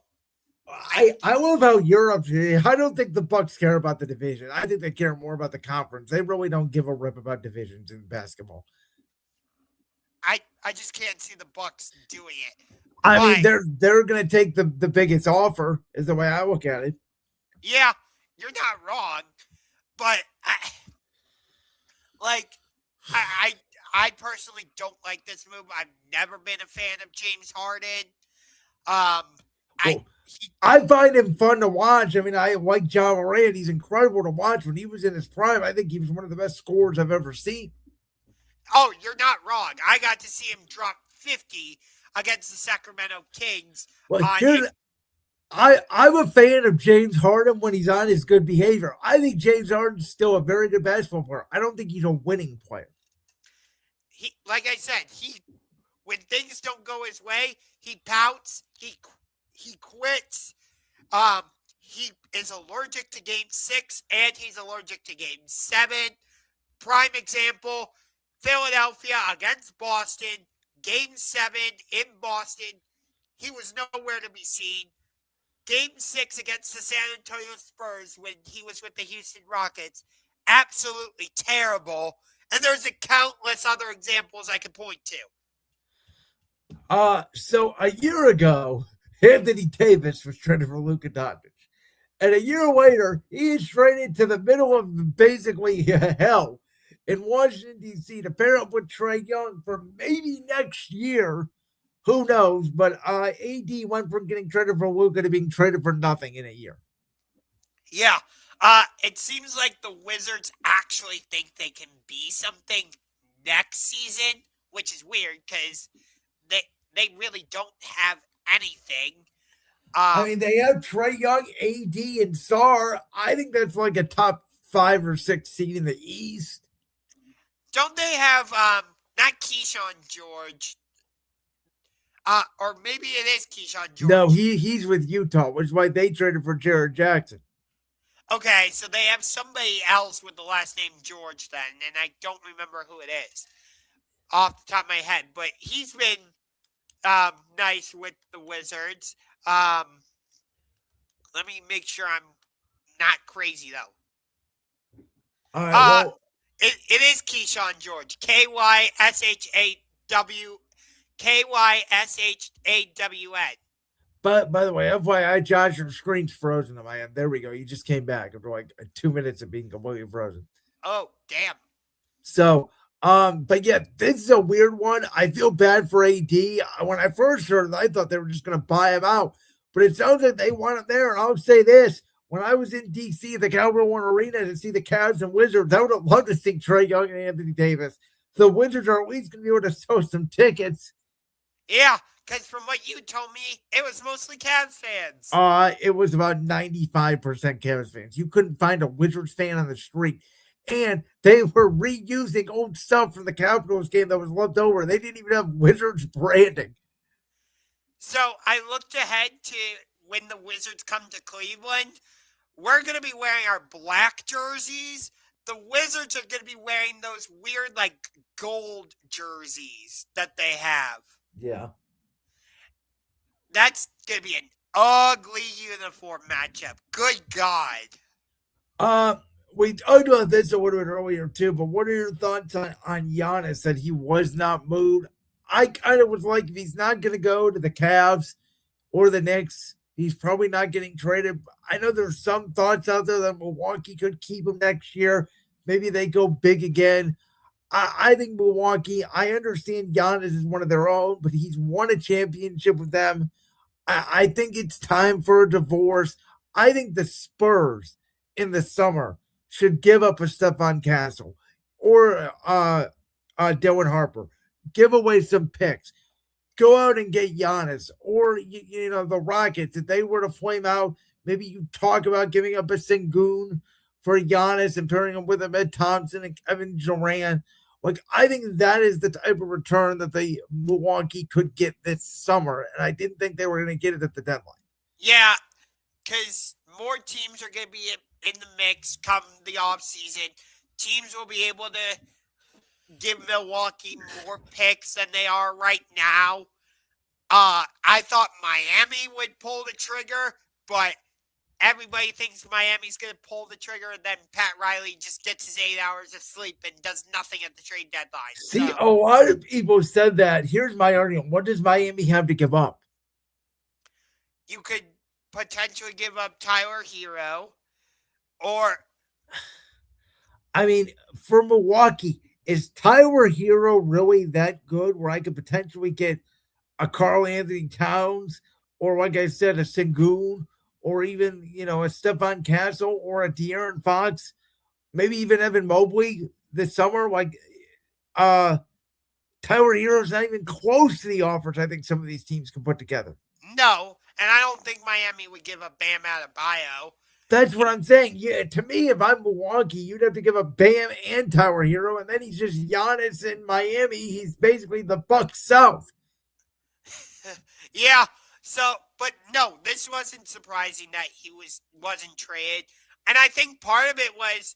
I love how Europe. I don't think the Bucks care about the division. I think they care more about the conference. They really don't give a rip about divisions in basketball. I just can't see the Bucks doing it. I mean, they're going to take the biggest offer, is the way I look at it. Yeah, you're not wrong, but I personally don't like this move. I've never been a fan of James Harden. I find him fun to watch. I mean, I like John Morant. He's incredible to watch. When he was in his prime, I think he was one of the best scorers I've ever seen. Oh, you're not wrong. I got to see him drop 50 against the Sacramento Kings. I'm a fan of James Harden when he's on his good behavior. I think James Harden's still a very good basketball player. I don't think he's a winning player. Like I said, when things don't go his way, he pouts. He quits. he is allergic to Game 6 and he's allergic to Game 7. Prime example, Philadelphia against Boston, Game 7 in Boston. He was nowhere to be seen. Game 6 against the San Antonio Spurs when he was with the Houston Rockets, absolutely terrible. And there's a countless other examples I could point to. So a year ago, Anthony Davis was traded for Luka Doncic. And a year later, he is traded to the middle of basically hell in Washington, D.C. to pair up with Trae Young for maybe next year. Who knows? But AD went from getting traded for Luka to being traded for nothing in a year. Yeah. It seems like the Wizards actually think they can be something next season, which is weird because they really don't have anything. I mean, they have Trae Young, AD, and Sar. I think that's like a top 5 or 6 seed in the East. Don't they have not Keyshawn George? Or maybe it is Keyshawn George. No, he's with Utah, which is why they traded for Jared Jackson. Okay, so they have somebody else with the last name George then, and I don't remember who it is off the top of my head. But he's been nice with the Wizards. Let me make sure I'm not crazy though. All right, it is Keyshawn George. KYSHAWN. But by the way, FYI, Josh, your screen's frozen on my end. There we go. You just came back after like 2 minutes of being completely frozen. Oh, damn. So, but yeah, this is a weird one. I feel bad for AD. When I first heard it, I thought they were just going to buy him out. But it sounds like they want him there. And I'll say this. When I was in D.C. at the Capital One Arena to see the Cavs and Wizards, I would have loved to see Trae Young and Anthony Davis. The Wizards are at least going to be able to sell some tickets. Yeah, because from what you told me, it was mostly Cavs fans. It was about 95% Cavs fans. You couldn't find a Wizards fan on the street. And they were reusing old stuff from the Capitals game that was left over. They didn't even have Wizards branding. So I looked ahead to when the Wizards come to Cleveland. We're going to be wearing our black jerseys. The Wizards are going to be wearing those weird, like, gold jerseys that they have. Yeah. That's going to be an ugly uniform matchup. Good God. We talked about this a little bit earlier, too, but what are your thoughts on Giannis that he was not moved? I kind of was like, if he's not going to go to the Cavs or the Knicks, he's probably not getting traded. I know there's some thoughts out there that Milwaukee could keep him next year. Maybe they go big again. I think Milwaukee, I understand Giannis is one of their own, but he's won a championship with them. I think it's time for a divorce. I think the Spurs in the summer should give up a Stephon Castle or Dylan Harper. Give away some picks. Go out and get Giannis. Or, the Rockets, if they were to flame out, maybe you talk about giving up a Sengun for Giannis and pairing him with Ahmed Thompson and Kevin Durant. Like, I think that is the type of return that the Milwaukee could get this summer. And I didn't think they were going to get it at the deadline. Yeah, because more teams are going to be in the mix come the offseason. Teams will be able to give Milwaukee more picks than they are right now. I thought Miami would pull the trigger, but everybody thinks Miami's going to pull the trigger, and then Pat Riley just gets his 8 hours of sleep and does nothing at the trade deadline. See, a lot of people said that. Here's my argument. What does Miami have to give up? You could potentially give up Tyler Hero, or... I mean, for Milwaukee, is Tyler Hero really that good where I could potentially get a Karl Anthony Towns or, like I said, a Sengun or even, a Stephon Castle or a De'Aaron Fox, maybe even Evan Mobley this summer? Like, Tyler Hero's not even close to the offers I think some of these teams can put together. No, and I don't think Miami would give up Bam Adebayo. That's what I'm saying. Yeah, to me, if I'm Milwaukee, you'd have to give up Bam and Tyler Hero, and then he's just Giannis in Miami. He's basically the Bucks South. Yeah, So, but no, this wasn't surprising that he wasn't traded. And I think part of it was,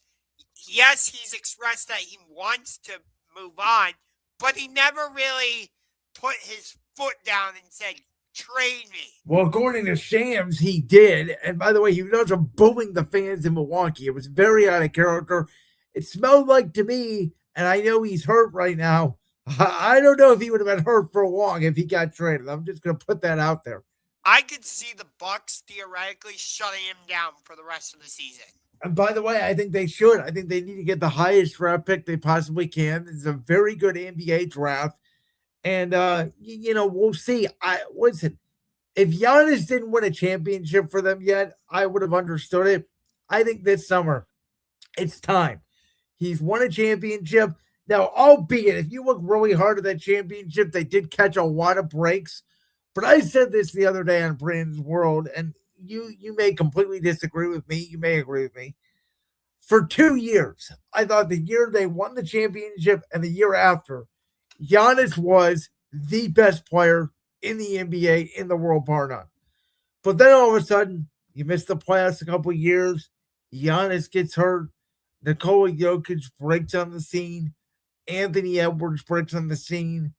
yes, he's expressed that he wants to move on, but he never really put his foot down and said, trade me. Well, according to Shams, he did. And by the way, he was booing the fans in Milwaukee. It was very out of character. It smelled like to me, and I know he's hurt right now. I don't know if he would have been hurt for long if he got traded. I'm just going to put that out there. I could see the Bucks theoretically shutting him down for the rest of the season. And by the way, I think they should. I think they need to get the highest draft pick they possibly can. It's a very good NBA draft. And we'll see. If Giannis didn't win a championship for them yet, I would have understood it. I think this summer, it's time. He's won a championship. Now, albeit, if you look really hard at that championship, they did catch a lot of breaks. But I said this the other day on Brandon's World, and you may completely disagree with me. You may agree with me. For 2 years, I thought the year they won the championship and the year after, Giannis was the best player in the NBA in the world, bar none. But then all of a sudden, you miss the playoffs a couple of years. Giannis gets hurt. Nikola Jokic breaks on the scene. Anthony Edwards breaks on the scene.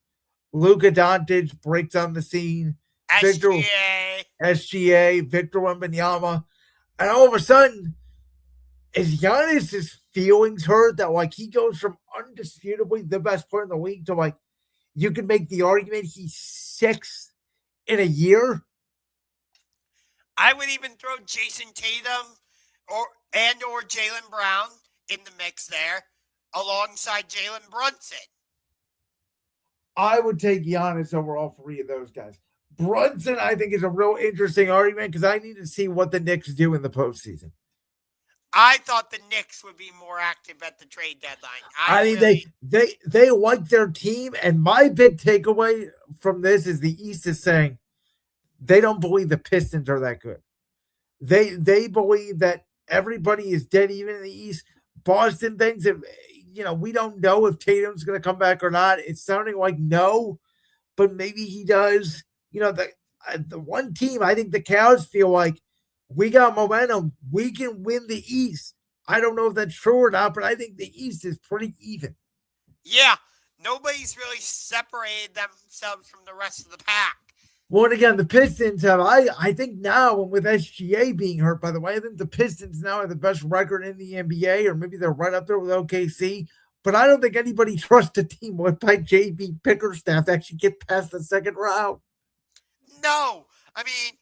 Luka Doncic breaks on the scene. SGA, Victor Wembanyama. And all of a sudden, is Giannis' feelings hurt that like he goes from undisputably the best player in the league to like you can make the argument he's sixth in a year? I would even throw Jason Tatum or Jaylen Brown in the mix there alongside Jalen Brunson. I would take Giannis over all three of those guys. Brunson, I think, is a real interesting argument because I need to see what the Knicks do in the postseason. I thought the Knicks would be more active at the trade deadline. I mean, they like their team, and my big takeaway from this is the East is saying they don't believe the Pistons are that good. They believe that everybody is dead even in the East. Boston thinks that, we don't know if Tatum's going to come back or not. It's sounding like no, but maybe he does. The one team, I think the Cavs feel like we got momentum. We can win the East. I don't know if that's true or not, but I think the East is pretty even. Yeah, nobody's really separated themselves from the rest of the pack. Well, and again, the Pistons have, I think now, with SGA being hurt, by the way, I think the Pistons now have the best record in the NBA, or maybe they're right up there with OKC. But I don't think anybody trusts a team led by JB Bickerstaff to actually get past the second round. No. I mean,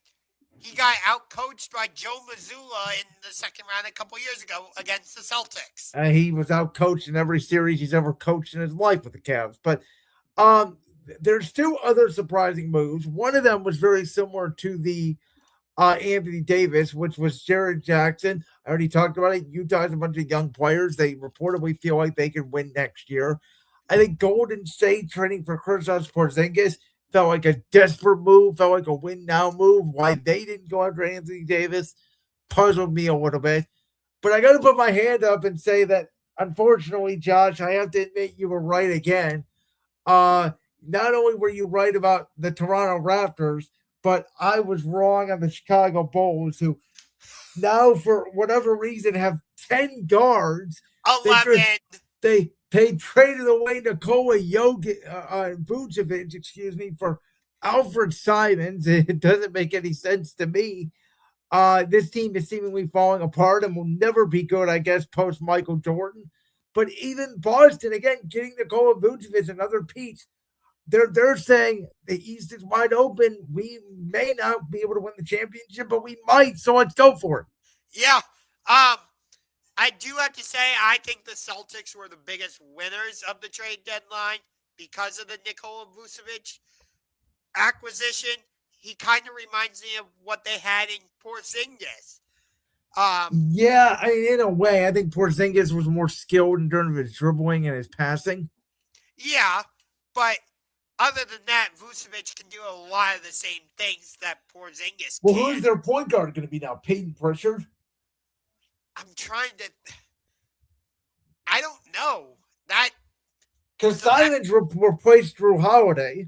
he got outcoached by Joe Mazzulla in the second round a couple years ago against the Celtics. He was outcoached in every series he's ever coached in his life with the Cavs. But there's two other surprising moves. One of them was very similar to the Anthony Davis, which was Jared Jackson. I already talked about it. Utah has a bunch of young players. They reportedly feel like they can win next year. I think Golden State trading for Kristaps Porzingis felt like a desperate move, felt like a win-now move. Why they didn't go after Anthony Davis puzzled me a little bit. But I got to put my hand up and say that, unfortunately, Josh, I have to admit you were right again. Not only were you right about the Toronto Raptors, but I was wrong on the Chicago Bulls, who now, for whatever reason, have 10 guards. 11. They traded away Nikola Vucevic, for Alfred Simons. It doesn't make any sense to me. This team is seemingly falling apart and will never be good, I guess, post Michael Jordan. But even Boston, again, getting Nikola Vucevic, another piece. They're saying the East is wide open. We may not be able to win the championship, but we might. So let's go for it. Yeah. I do have to say, I think the Celtics were the biggest winners of the trade deadline because of the Nikola Vucevic acquisition. He kind of reminds me of what they had in Porzingis. Yeah, in a way, I think Porzingis was more skilled in terms of his dribbling and his passing. Yeah, but other than that, Vucevic can do a lot of the same things that Porzingis can. Well, who's their point guard going to be now? Peyton Pritchard? I'm trying to... I don't know. Because Simons replaced Drew Holiday.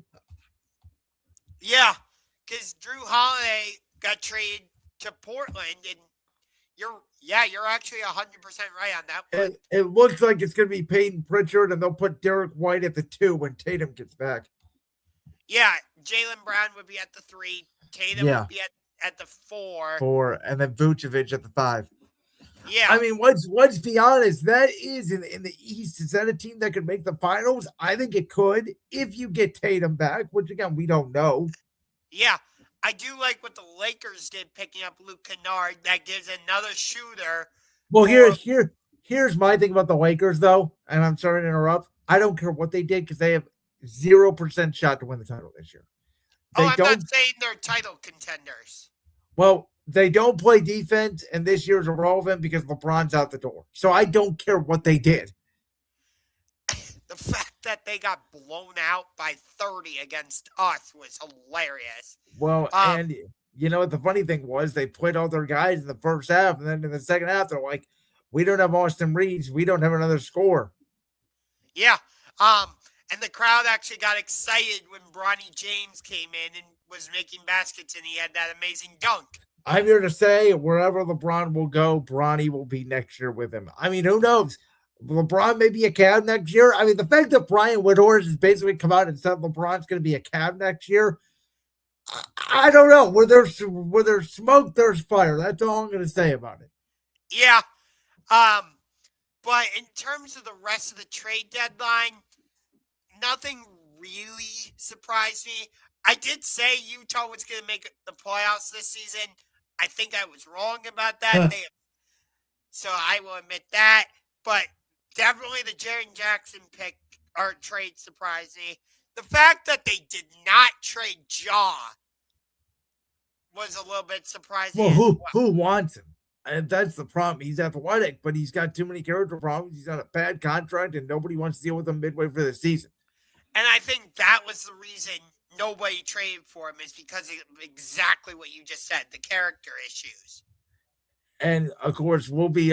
Yeah, because Drew Holiday got traded to Portland, and you're actually 100% right on that one. It looks like it's going to be Peyton Pritchard, and they'll put Derek White at the 2 when Tatum gets back. Yeah, Jaylen Brown would be at the 3. Tatum would be at the 4. 4, and then Vucevic at the 5. Yeah. I mean, let's be honest. That is in the East. Is that a team that could make the finals? I think it could if you get Tatum back, which again we don't know. Yeah, I do like what the Lakers did picking up Luke Kennard. That gives another shooter. Well, here's my thing about the Lakers, though, and I'm sorry to interrupt. I don't care what they did because they have 0% shot to win the title this year. I'm not saying they're title contenders. Well, they don't play defense, and this year's irrelevant because LeBron's out the door. So I don't care what they did. The fact that they got blown out by 30 against us was hilarious. Well, and you know what the funny thing was? They played all their guys in the first half, and then in the second half, they're like, we don't have Austin Reeves. We don't have another scorer. Yeah. And the crowd actually got excited when Bronny James came in and was making baskets, and he had that amazing dunk. I'm here to say, wherever LeBron will go, Bronny will be next year with him. I mean, who knows? LeBron may be a Cavs next year. I mean, the fact that Brian Windhorst has basically come out and said LeBron's going to be a Cavs next year, I don't know. Where there's smoke, there's fire. That's all I'm going to say about it. Yeah. But in terms of the rest of the trade deadline, nothing really surprised me. I did say Utah was going to make the playoffs this season. I think I was wrong about that. So I will admit that. But definitely the Jaren Jackson pick or trade surprised me. The fact that they did not trade Ja was a little bit surprising. Well, who wants him? And that's the problem. He's athletic, but he's got too many character problems. He's got a bad contract, and nobody wants to deal with him midway for the season. And I think that was the reason nobody traded for him, is because of exactly what you just said, the character issues. And, of course, we'll be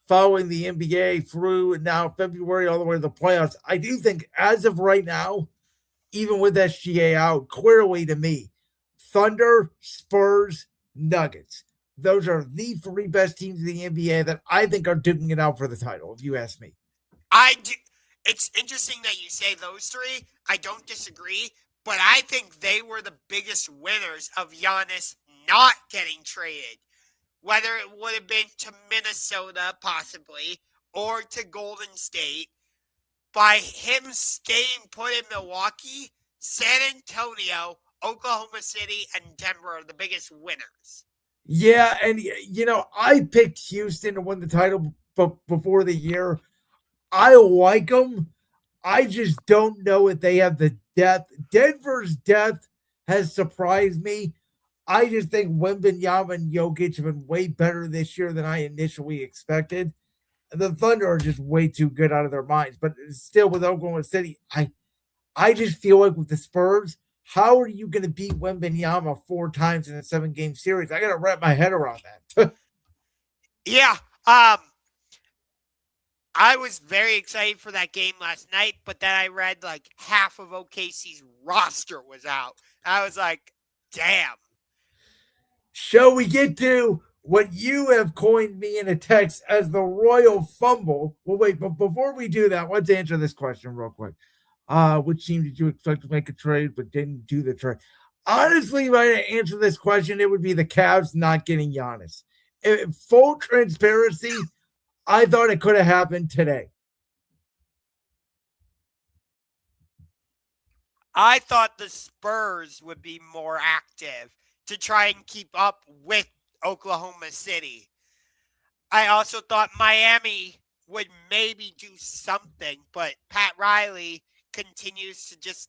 following the NBA through now February all the way to the playoffs. I do think as of right now, even with SGA out, clearly to me, Thunder, Spurs, Nuggets. Those are the 3 best teams in the NBA that I think are duking it out for the title, if you ask me. I do. It's interesting that you say those 3. I don't disagree, but I think they were the biggest winners of Giannis not getting traded. Whether it would have been to Minnesota, possibly, or to Golden State. By him staying put in Milwaukee, San Antonio, Oklahoma City, and Denver are the biggest winners. Yeah, and, you know, I picked Houston to win the title before the year. I like them. I just don't know if they have the depth. Denver's depth has surprised me. I just think Wembanyama and Jokic have been way better this year than I initially expected. The Thunder are just way too good out of their minds. But still, with Oklahoma City, I just feel like with the Spurs, how are you going to beat Wembanyama 4 times in a 7-game series? I got to wrap my head around that. Yeah. I was very excited for that game last night, but then I read like half of OKC's roster was out. I was like, damn. Shall we get to what you have coined me in a text as the Royal Fumble? Well, wait, but before we do that, let's answer this question real quick. Which team did you expect to make a trade but didn't do the trade? Honestly, if I had to answer this question, it would be the Cavs not getting Giannis. Full transparency, I thought it could have happened today. I thought the Spurs would be more active to try and keep up with Oklahoma City. I also thought Miami would maybe do something, but Pat Riley continues to just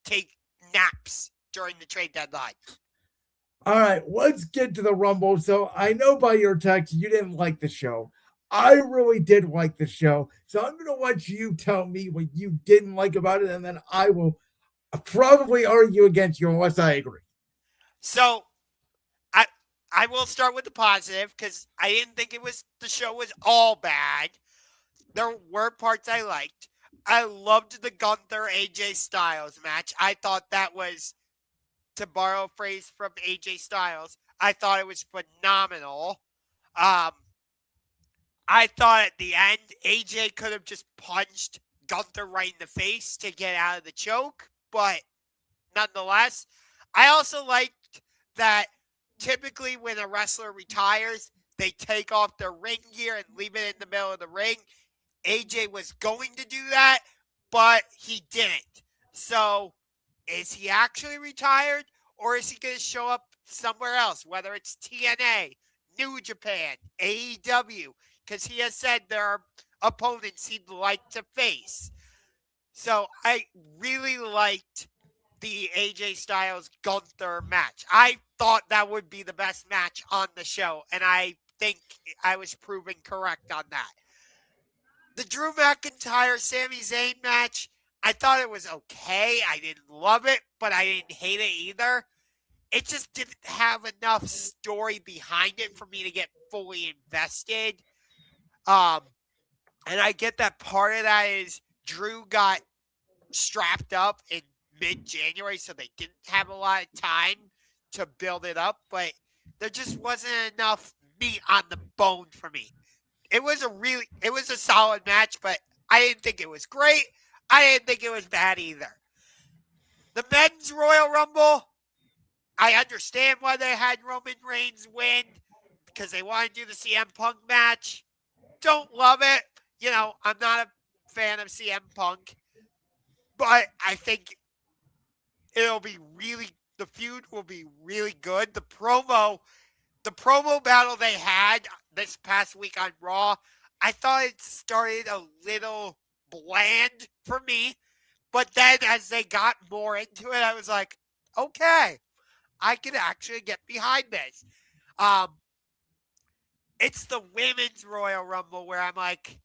take naps during the trade deadline. All right, let's get to the Rumble. So I know by your text you didn't like the show. I really did like the show. So I'm going to let you tell me what you didn't like about it, and then I will probably argue against you unless I agree. So I will start with the positive because I didn't think the show was all bad. There were parts I liked. I loved the Gunther AJ Styles match. I thought that was to borrow a phrase from AJ Styles. I thought it was phenomenal. Um, I thought at the end, AJ could have just punched Gunther right in the face to get out of the choke, but nonetheless, I also liked that typically when a wrestler retires, they take off their ring gear and leave it in the middle of the ring. AJ was going to do that, but he didn't. So, is he actually retired, or is he going to show up somewhere else, whether it's TNA, New Japan, AEW? Because he has said there are opponents he'd like to face. So, I really liked the AJ Styles Gunther match. I thought that would be the best match on the show, and I think I was proven correct on that. The Drew McIntyre Sami Zayn match, I thought it was okay. I didn't love it, but I didn't hate it either. It just didn't have enough story behind it for me to get fully invested. And I get that part of that is Drew got strapped up in mid-January, so they didn't have a lot of time to build it up, but there just wasn't enough meat on the bone for me. It was a solid match, but I didn't think it was great. I didn't think it was bad either. The men's Royal Rumble, I understand why they had Roman Reigns win because they want to do the CM Punk match. Don't love it. I'm not a fan of CM Punk, but I think the feud will be really good. The promo battle they had this past week on Raw, I thought it started a little bland for me. But then as they got more into it, I was like, okay, I can actually get behind this. It's the women's Royal Rumble where I'm like,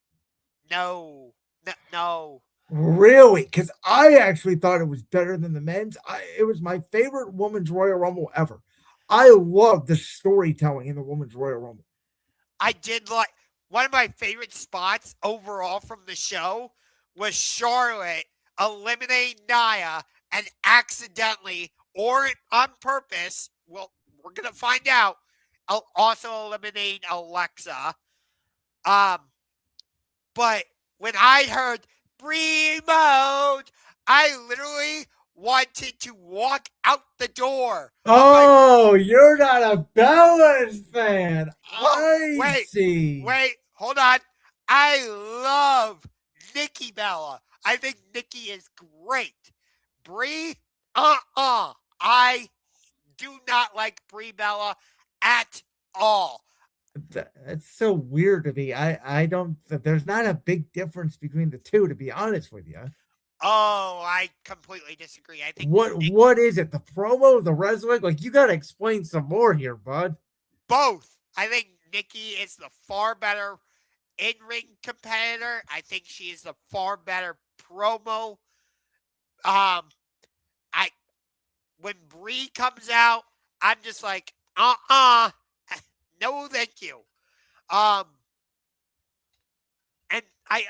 no. Really? Because I actually thought it was better than the men's. It was my favorite women's Royal Rumble ever. I love the storytelling in the women's Royal Rumble. I did like one of my favorite spots overall from the show was Charlotte eliminating Nia and accidentally or on purpose, well, we're gonna find out, also eliminating Alexa. But when I heard Brie mode, I literally wanted to walk out the door. Oh, you're not a Bellas fan. I see. Wait, hold on. I love Nikki Bella. I think Nikki is great. Brie, I do not like Brie Bella at all. That's so weird to me. I don't. There's not a big difference between the two, to be honest with you. Oh, I completely disagree. I think what is it? The promo, the wrestling? Like, you got to explain some more here, bud. Both. I think Nikki is the far better in-ring competitor. I think she is the far better promo. When Brie comes out, I'm just like, no, thank you. And I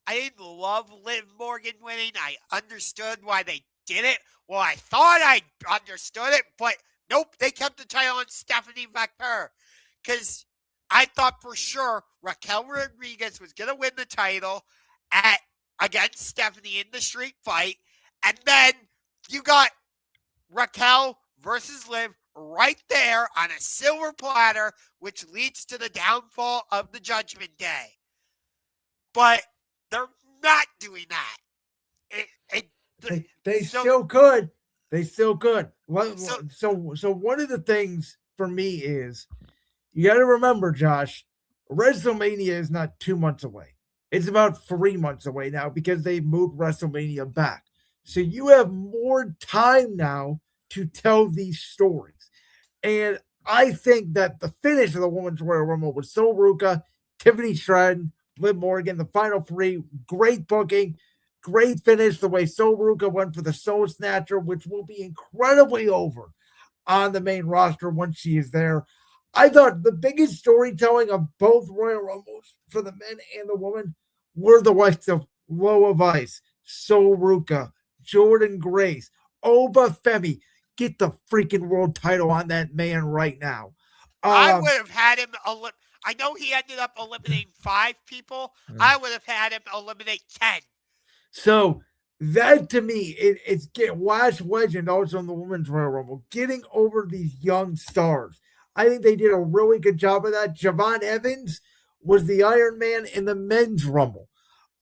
didn't love Liv Morgan winning. I understood why they did it. Well, I thought I understood it, but nope, they kept the title on Stephanie McMahon. Because I thought for sure Raquel Rodriguez was going to win the title against Stephanie in the street fight. And then you got Raquel versus Liv right there on a silver platter, which leads to the downfall of the Judgment Day. But they're not doing that. They still could. They still could. So one of the things for me is you got to remember, Josh, WrestleMania is not 2 months away. It's about 3 months away now because they moved WrestleMania back. So you have more time now to tell these stories. And I think that the finish of the Women's Royal Rumble was Sol Ruca, Tiffany Stratton, Liv Morgan, the final three, great booking, great finish. The way Sol Ruca went for the Soul Snatcher, which will be incredibly over on the main roster once she is there. I thought the biggest storytelling of both Royal Rumbles for the men and the women were the likes of Loa Vice, Sol Ruca, Jordan Grace, Obafemi. Get the freaking world title on that man right now. I would have had him I know he ended up eliminating 5 people. I would have had him eliminate 10. So that to me, it's get Lash Legend also in the Women's Royal Rumble, getting over these young stars. I think they did a really good job of that. Javon Evans was the Iron Man in the Men's Rumble.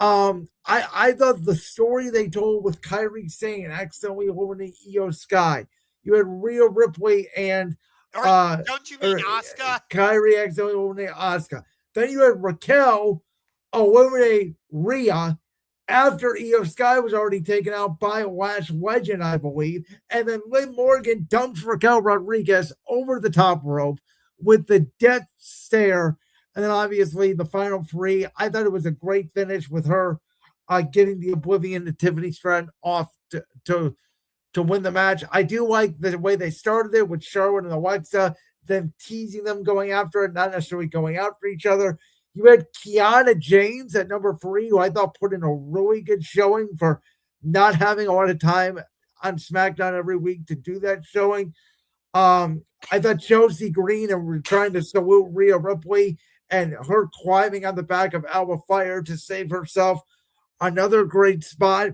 I thought the story they told with Kyrie Sane accidentally eliminating Io Sky. You had Rhea Ripley and don't you mean Asuka? Kyrie accidentally eliminated Asuka. Then you had Raquel eliminate Rhea after Io Sky was already taken out by Lash Legend, I believe. And then Liv Morgan dumps Raquel Rodriguez over the top rope with the death stare. And then obviously the final 3. I thought it was a great finish with her getting the Oblivion Nativity Stratton off to win the match. I do like the way they started it with Charlotte and Alexa, them teasing them going after it, not necessarily going after each other. You had Kiana James at number 3, who I thought put in a really good showing for not having a lot of time on SmackDown every week to do that showing. I thought Chelsea Green and trying to salute Rhea Ripley and her climbing on the back of Alba Fire to save herself. Another great spot.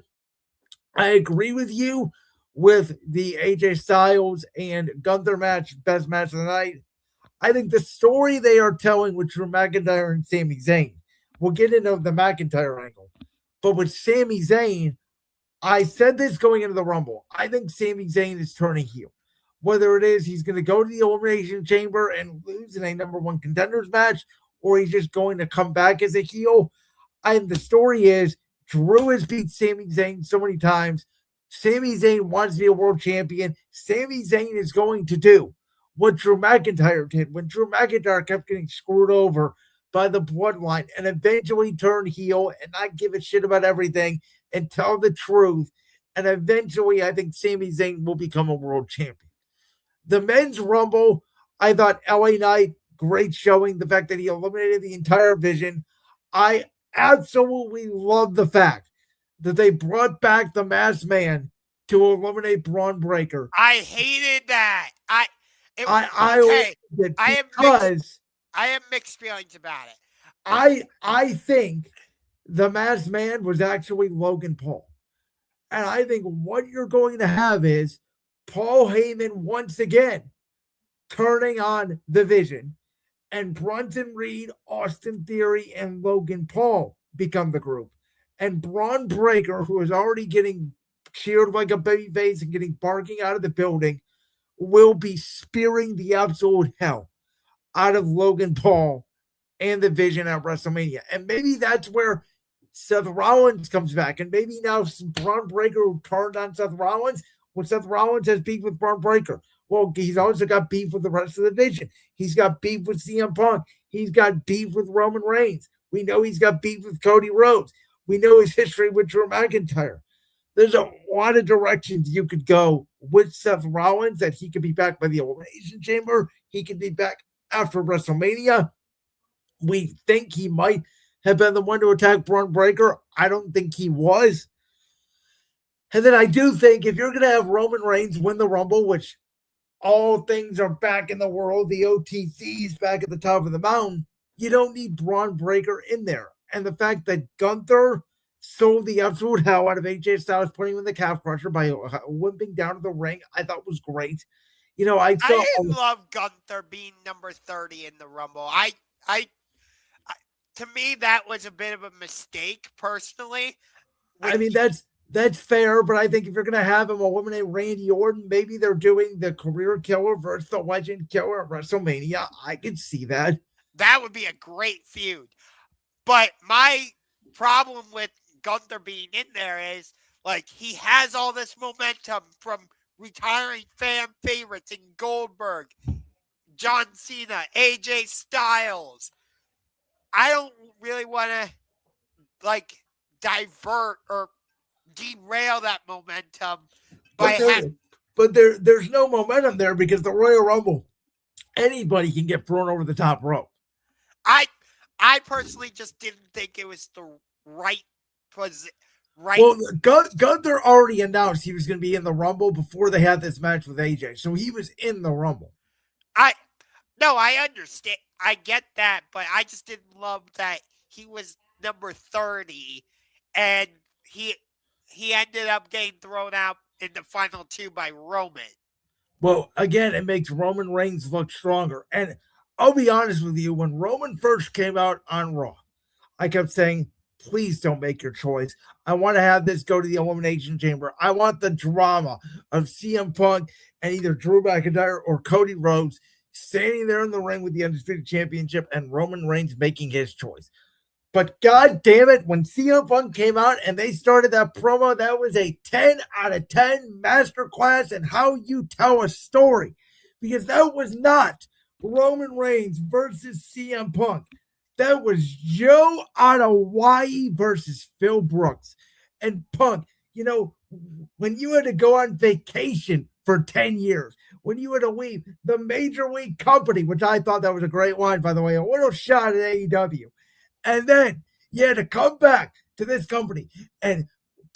I agree with you with the AJ Styles and Gunther match, best match of the night. I think the story they are telling with Drew McIntyre and Sami Zayn, we'll get into the McIntyre angle, but with Sami Zayn, I said this going into the Rumble. I think Sami Zayn is turning heel. Whether it is he's going to go to the Elimination Chamber and lose in a number 1 contenders match, or he's just going to come back as a heel. And the story is Drew has beat Sami Zayn so many times. Sami Zayn wants to be a world champion. Sami Zayn is going to do what Drew McIntyre did when Drew McIntyre kept getting screwed over by the bloodline and eventually turn heel and not give a shit about everything and tell the truth. And eventually, I think Sami Zayn will become a world champion. The Men's Rumble, I thought LA Knight, great showing. The fact that he eliminated the entire Vision. I absolutely love the fact that they brought back the Masked Man to eliminate Braun Breaker. I hated that. I have mixed feelings about it. I think the Masked Man was actually Logan Paul. And I think what you're going to have is Paul Heyman once again turning on the Vision, and Bronson Reed, Austin Theory, and Logan Paul become the group. And Braun Breaker, who is already getting cheered like a babyface and getting barking out of the building, will be spearing the absolute hell out of Logan Paul and the Vision at WrestleMania. And maybe that's where Seth Rollins comes back. And maybe now Braun Breaker turned on Seth Rollins. When Seth Rollins has beef with Braun Breaker. Well, he's also got beef with the rest of the Vision. He's got beef with CM Punk. He's got beef with Roman Reigns. We know he's got beef with Cody Rhodes. We know his history with Drew McIntyre. There's a lot of directions you could go with Seth Rollins, that he could be back by the Elimination Chamber. He could be back after WrestleMania. We think he might have been the one to attack Braun Breaker. I don't think he was. And then I do think if you're going to have Roman Reigns win the Rumble, which all things are back in the world, the OTC's back at the top of the mountain, you don't need Braun Breaker in there. And the fact that Gunther sold the absolute hell out of AJ Styles, putting him in the calf crusher by limping down to the ring, I thought was great. You know, I didn't love Gunther being number 30 in the Rumble. To me, that was a bit of a mistake, personally. I mean, that's fair, but I think if you're going to have him eliminate Randy Orton, maybe they're doing the career killer versus the legend killer at WrestleMania. I could see that. That would be a great feud. But my problem with Gunther being in there is, like, he has all this momentum from retiring fan favorites in Goldberg, John Cena, AJ Styles. I don't really want to, like, divert or derail that momentum but there's no momentum there because the Royal Rumble, anybody can get thrown over the top rope. I personally just didn't think it was the right Right. Well, Gunther already announced he was going to be in the Rumble before they had this match with AJ, so he was in the Rumble. I understand. I get that, but I just didn't love that he was number 30 and he ended up getting thrown out in the final two by Roman. Well, again, it makes Roman Reigns look stronger. And I'll be honest with you, when Roman first came out on Raw, I kept saying, please don't make your choice. I want to have this go to the Elimination Chamber. I want the drama of CM Punk and either Drew McIntyre or Cody Rhodes standing there in the ring with the Undisputed Championship and Roman Reigns making his choice. But god damn it, when CM Punk came out and they started that promo, that was a 10 out of 10 masterclass in how you tell a story. Because that was not Roman Reigns versus CM Punk. That was Joe out of Hawaii versus Phil Brooks. And Punk, you know, when you had to go on vacation for 10 years, when you had to leave the Major League Company, which I thought that was a great line, by the way, a little shot at AEW. And then you had to come back to this company. And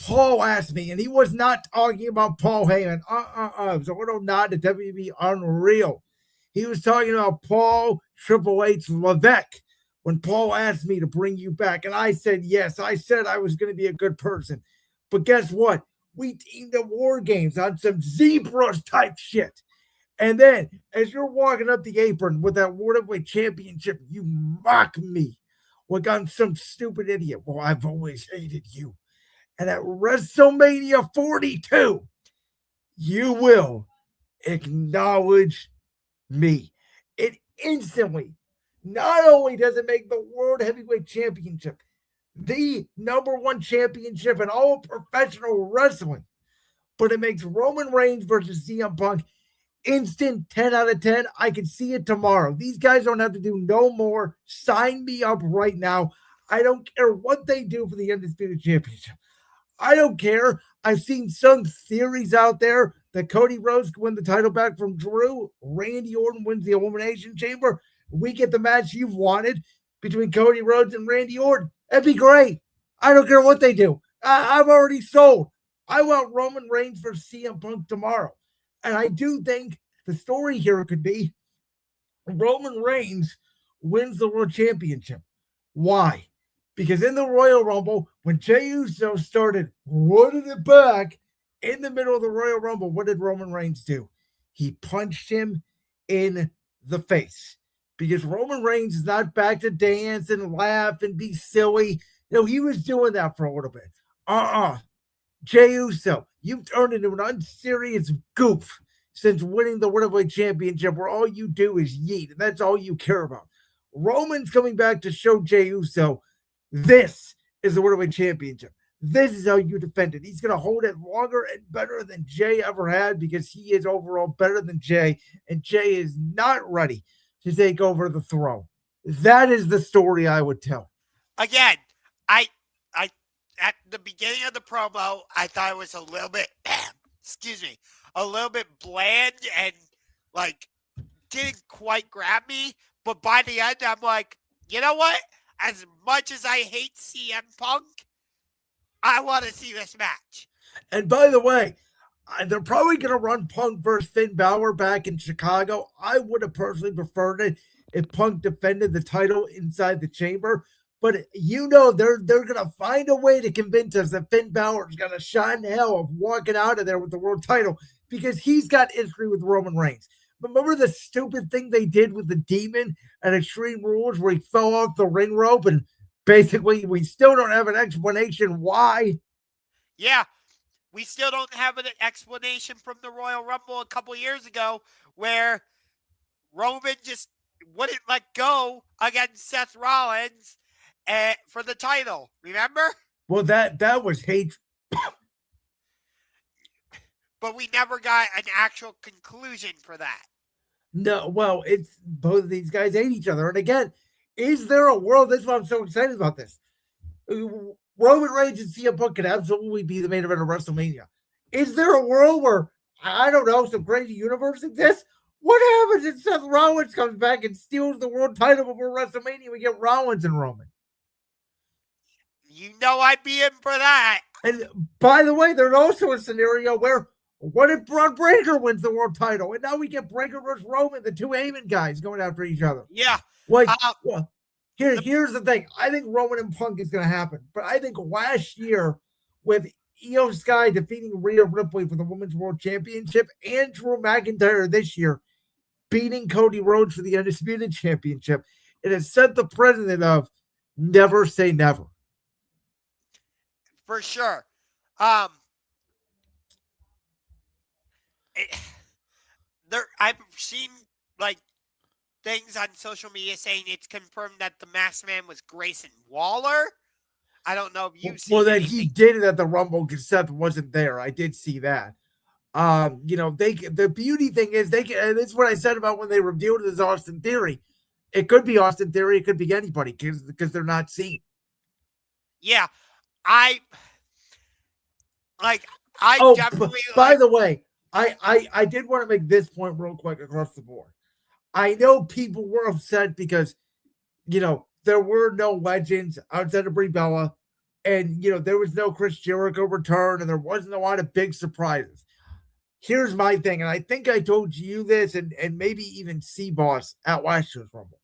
Paul asked me, and he was not talking about Paul Heyman. It was a little nod to WWE Unreal. He was talking about Paul Triple H Levesque when Paul asked me to bring you back. And I said, yes, I said I was going to be a good person. But guess what? We teamed at War Games on some zebras type shit. And then as you're walking up the apron with that World Heavyweight Championship, you mock me. Like I'm some stupid idiot. Well, I've always hated you. And at WrestleMania 42, you will acknowledge me. It instantly, not only does it make the World Heavyweight Championship the number one championship in all professional wrestling, but it makes Roman Reigns versus CM Punk instant 10 out of 10. I can see it tomorrow. These guys don't have to do no more. Sign me up right now. I don't care what they do for the Undisputed Championship. I don't care. I've seen some theories out there that Cody Rhodes can win the title back from Drew. Randy Orton wins the Elimination Chamber. We get the match you've wanted between Cody Rhodes and Randy Orton. That'd be great. I don't care what they do. I'm already sold. I want Roman Reigns versus CM Punk tomorrow. And I do think the story here could be Roman Reigns wins the World Championship. Why? Because in the Royal Rumble, when Jey Uso started running it back in the middle of the Royal Rumble, what did Roman Reigns do? He punched him in the face. Because Roman Reigns is not back to dance and laugh and be silly. No, he was doing that for a little bit. Jey Uso, you've turned into an unserious goof since winning the World Heavyweight Championship where all you do is yeet, and that's all you care about. Roman's coming back to show Jey Uso this is the World Heavyweight Championship. This is how you defend it. He's going to hold it longer and better than Jey ever had because he is overall better than Jey, and Jey is not ready to take over the throne. That is the story I would tell. Again, I at the beginning of the promo, I thought it was a little bit, a little bit bland and like didn't quite grab me. But by the end, I'm like, you know what? As much as I hate CM Punk, I want to see this match. And by the way, they're probably going to run Punk versus Finn Balor back in Chicago. I would have personally preferred it if Punk defended the title inside the chamber. But you know they're going to find a way to convince us that Finn Balor is going to shine the hell of walking out of there with the world title because he's got history with Roman Reigns. Remember the stupid thing they did with the Demon at Extreme Rules where he fell off the ring rope and basically we still don't have an explanation why? Yeah, we still don't have an explanation from the Royal Rumble a couple years ago where Roman just wouldn't let go against Seth Rollins for the title. Remember? Well, that was hate. But we never got an actual conclusion for that. No, well, it's both of these guys hate each other. And again, is there a world? That's why I'm so excited about this. Roman Reigns and CM Punk could absolutely be the main event of WrestleMania. Is there a world where, I don't know, some crazy universe exists? What happens if Seth Rollins comes back and steals the world title before WrestleMania? We get Rollins and Roman. You know I'd be in for that. And by the way, there's also a scenario where what if Braun Breaker wins the world title? And now we get Breaker versus Roman, the two Heyman guys going after each other. Yeah. Like, well, here's the thing. I think Roman and Punk is going to happen. But I think last year with Io Sky defeating Rhea Ripley for the Women's World Championship and Drew McIntyre this year beating Cody Rhodes for the Undisputed Championship, it has set the precedent of never say never. For sure. I've seen like things on social media saying it's confirmed that the Masked Man was Grayson Waller. I don't know if you've seen. Well, then he did it at the Rumble because Seth wasn't there. I did see that. The beauty thing is this is what I said about when they reviewed it as Austin Theory. It could be Austin Theory. It could be anybody because they're not seen. Yeah, definitely. By the way, I did want to make this point real quick across the board. I know people were upset because, there were no legends outside of Brie Bella, and there was no Chris Jericho return, and there wasn't a lot of big surprises. Here's my thing, and I think I told you this, and maybe even C-Boss at last year's Rumble.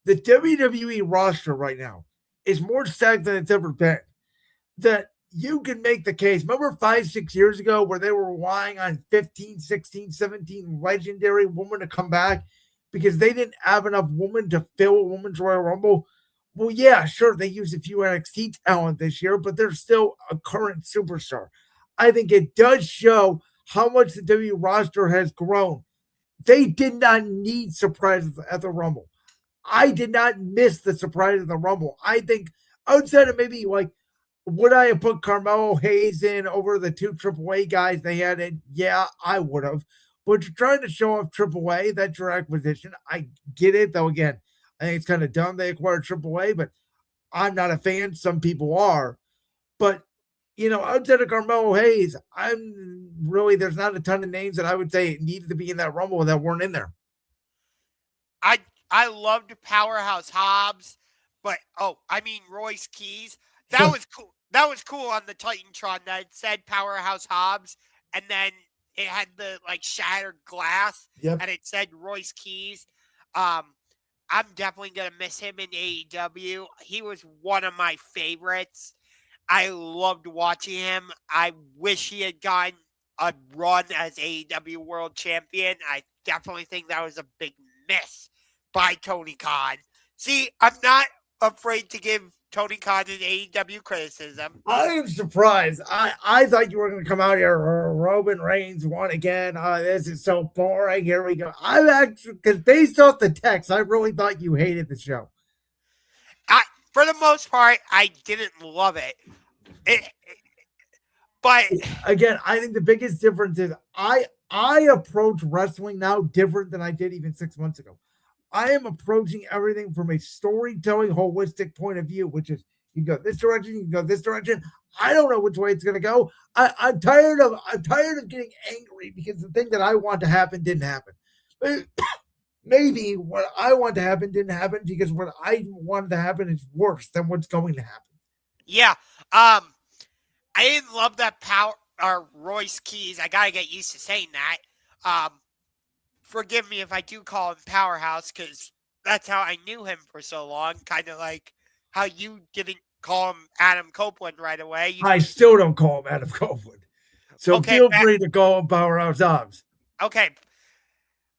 The WWE roster right now is more stacked than it's ever been. That you can make the case. Remember 5-6 years ago where they were relying on 15, 16, 17 legendary women to come back because they didn't have enough women to fill a Women's Royal Rumble? Well, yeah, sure, they used a few NXT talent this year, but they're still a current superstar. I think it does show how much the WWE roster has grown. They did not need surprises at the Rumble. I did not miss the surprise of the Rumble. I think outside of maybe would I have put Carmelo Hayes in over the two AAA guys they had in? Yeah, I would have. But you're trying to show off AAA, that's your acquisition. I get it, though. Again, I think it's kind of dumb they acquired AAA, but I'm not a fan. Some people are. But, outside of Carmelo Hayes, there's not a ton of names that I would say needed to be in that Rumble that weren't in there. I loved Powerhouse Hobbs, but Royce Keys. That was cool. That was cool on the Titantron that it said Powerhouse Hobbs, and then it had the shattered glass, and it said Royce Keys. I'm definitely gonna miss him in AEW. He was one of my favorites. I loved watching him. I wish he had gotten a run as AEW World Champion. I definitely think that was a big miss by Tony Khan. See, I'm not afraid to give Tony Khan an AEW criticism. I am surprised. I thought you were going to come out here. Roman Reigns won again. This is so boring. Here we go. Because based off the text, I really thought you hated the show. For the most part, I didn't love it. But again, I think the biggest difference is I approach wrestling now different than I did even 6 months ago. I am approaching everything from a storytelling, holistic point of view, which is you go this direction, you go this direction. I don't know which way it's going to go. I'm tired of getting angry because the thing that I want to happen didn't happen. Maybe what I want to happen didn't happen because what I wanted to happen is worse than what's going to happen. Yeah. I didn't love that Royce Keys. I got to get used to saying that. Forgive me if I do call him Powerhouse because that's how I knew him for so long. Kind of like how you didn't call him Adam Copeland right away. I still don't call him Adam Copeland. So feel free to call him Powerhouse Hobbs. Okay.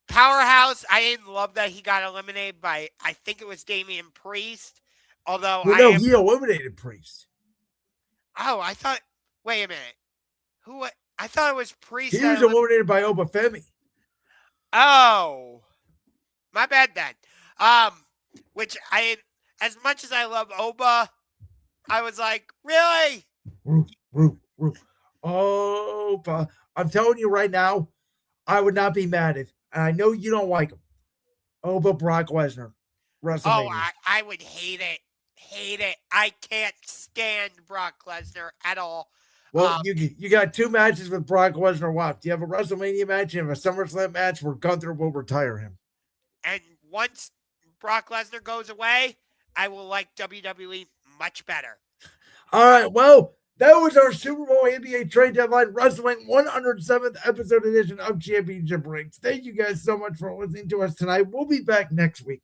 Powerhouse, I didn't love that he got eliminated by, I think it was Damian Priest. Although he eliminated Priest. Oh, I thought, wait a minute. I thought it was Priest. He was eliminated by Obafemi. Oh, my bad then. Which as much as I love Oba, I was like, really? Oba. I'm telling you right now, I would not be mad if, and I know you don't like him, Oba Brock Lesnar, WrestleMania. Oh, I would hate it. Hate it. I can't stand Brock Lesnar at all. Well, you got 2 matches with Brock Lesnar left. You have a WrestleMania match, you have a SummerSlam match where Gunther will retire him. And once Brock Lesnar goes away, I will like WWE much better. All right, well, that was our Super Bowl NBA trade deadline wrestling 107th episode edition of Championship Rings. Thank you guys so much for listening to us tonight. We'll be back next week.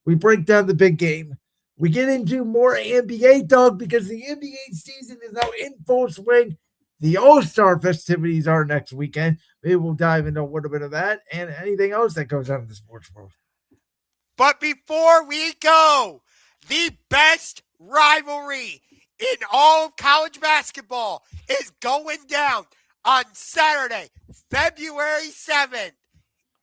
We break down the big game. We get into more NBA talk because the NBA season is now in full swing. The All-Star festivities are next weekend. Maybe we'll dive into a little bit of that and anything else that goes on in the sports world. But before we go, the best rivalry in all of college basketball is going down on Saturday, February 7th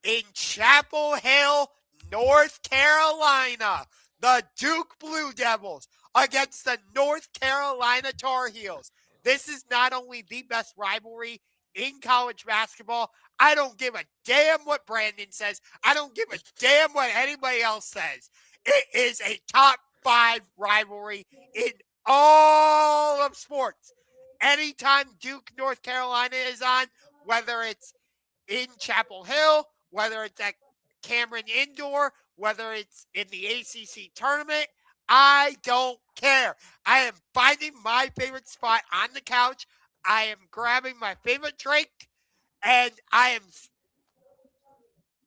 in Chapel Hill, North Carolina. The Duke Blue Devils against the North Carolina Tar Heels. This is not only the best rivalry in college basketball. I don't give a damn what Brandon says. I don't give a damn what anybody else says. It is a top 5 rivalry in all of sports. Anytime Duke, North Carolina is on, whether it's in Chapel Hill, whether it's at Cameron Indoor, whether it's in the ACC tournament, I don't care. I am finding my favorite spot on the couch. I am grabbing my favorite drink, and I am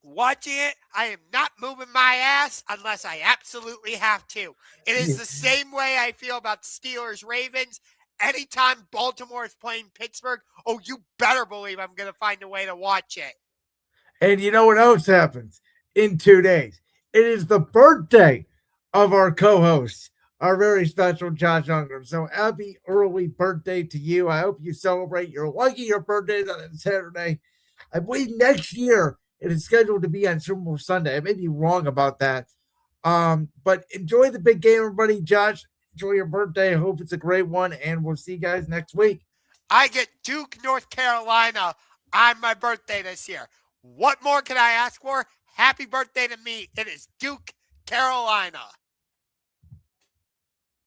watching it. I am not moving my ass unless I absolutely have to. It is the same way I feel about Steelers Ravens. Anytime Baltimore is playing Pittsburgh, oh, you better believe I'm going to find a way to watch it. And you know what else happens in 2 days? It is the birthday of our co-host, our very special Josh Ungar. So happy early birthday to you. I hope you celebrate your lucky your birthdays on Saturday. I believe next year it is scheduled to be on Super Bowl Sunday. I may be wrong about that. But enjoy the big game, everybody. Josh, enjoy your birthday. I hope it's a great one, and we'll see you guys next week. I get Duke, North Carolina on my birthday this year. What more can I ask for? Happy birthday to me. It is Duke, Carolina.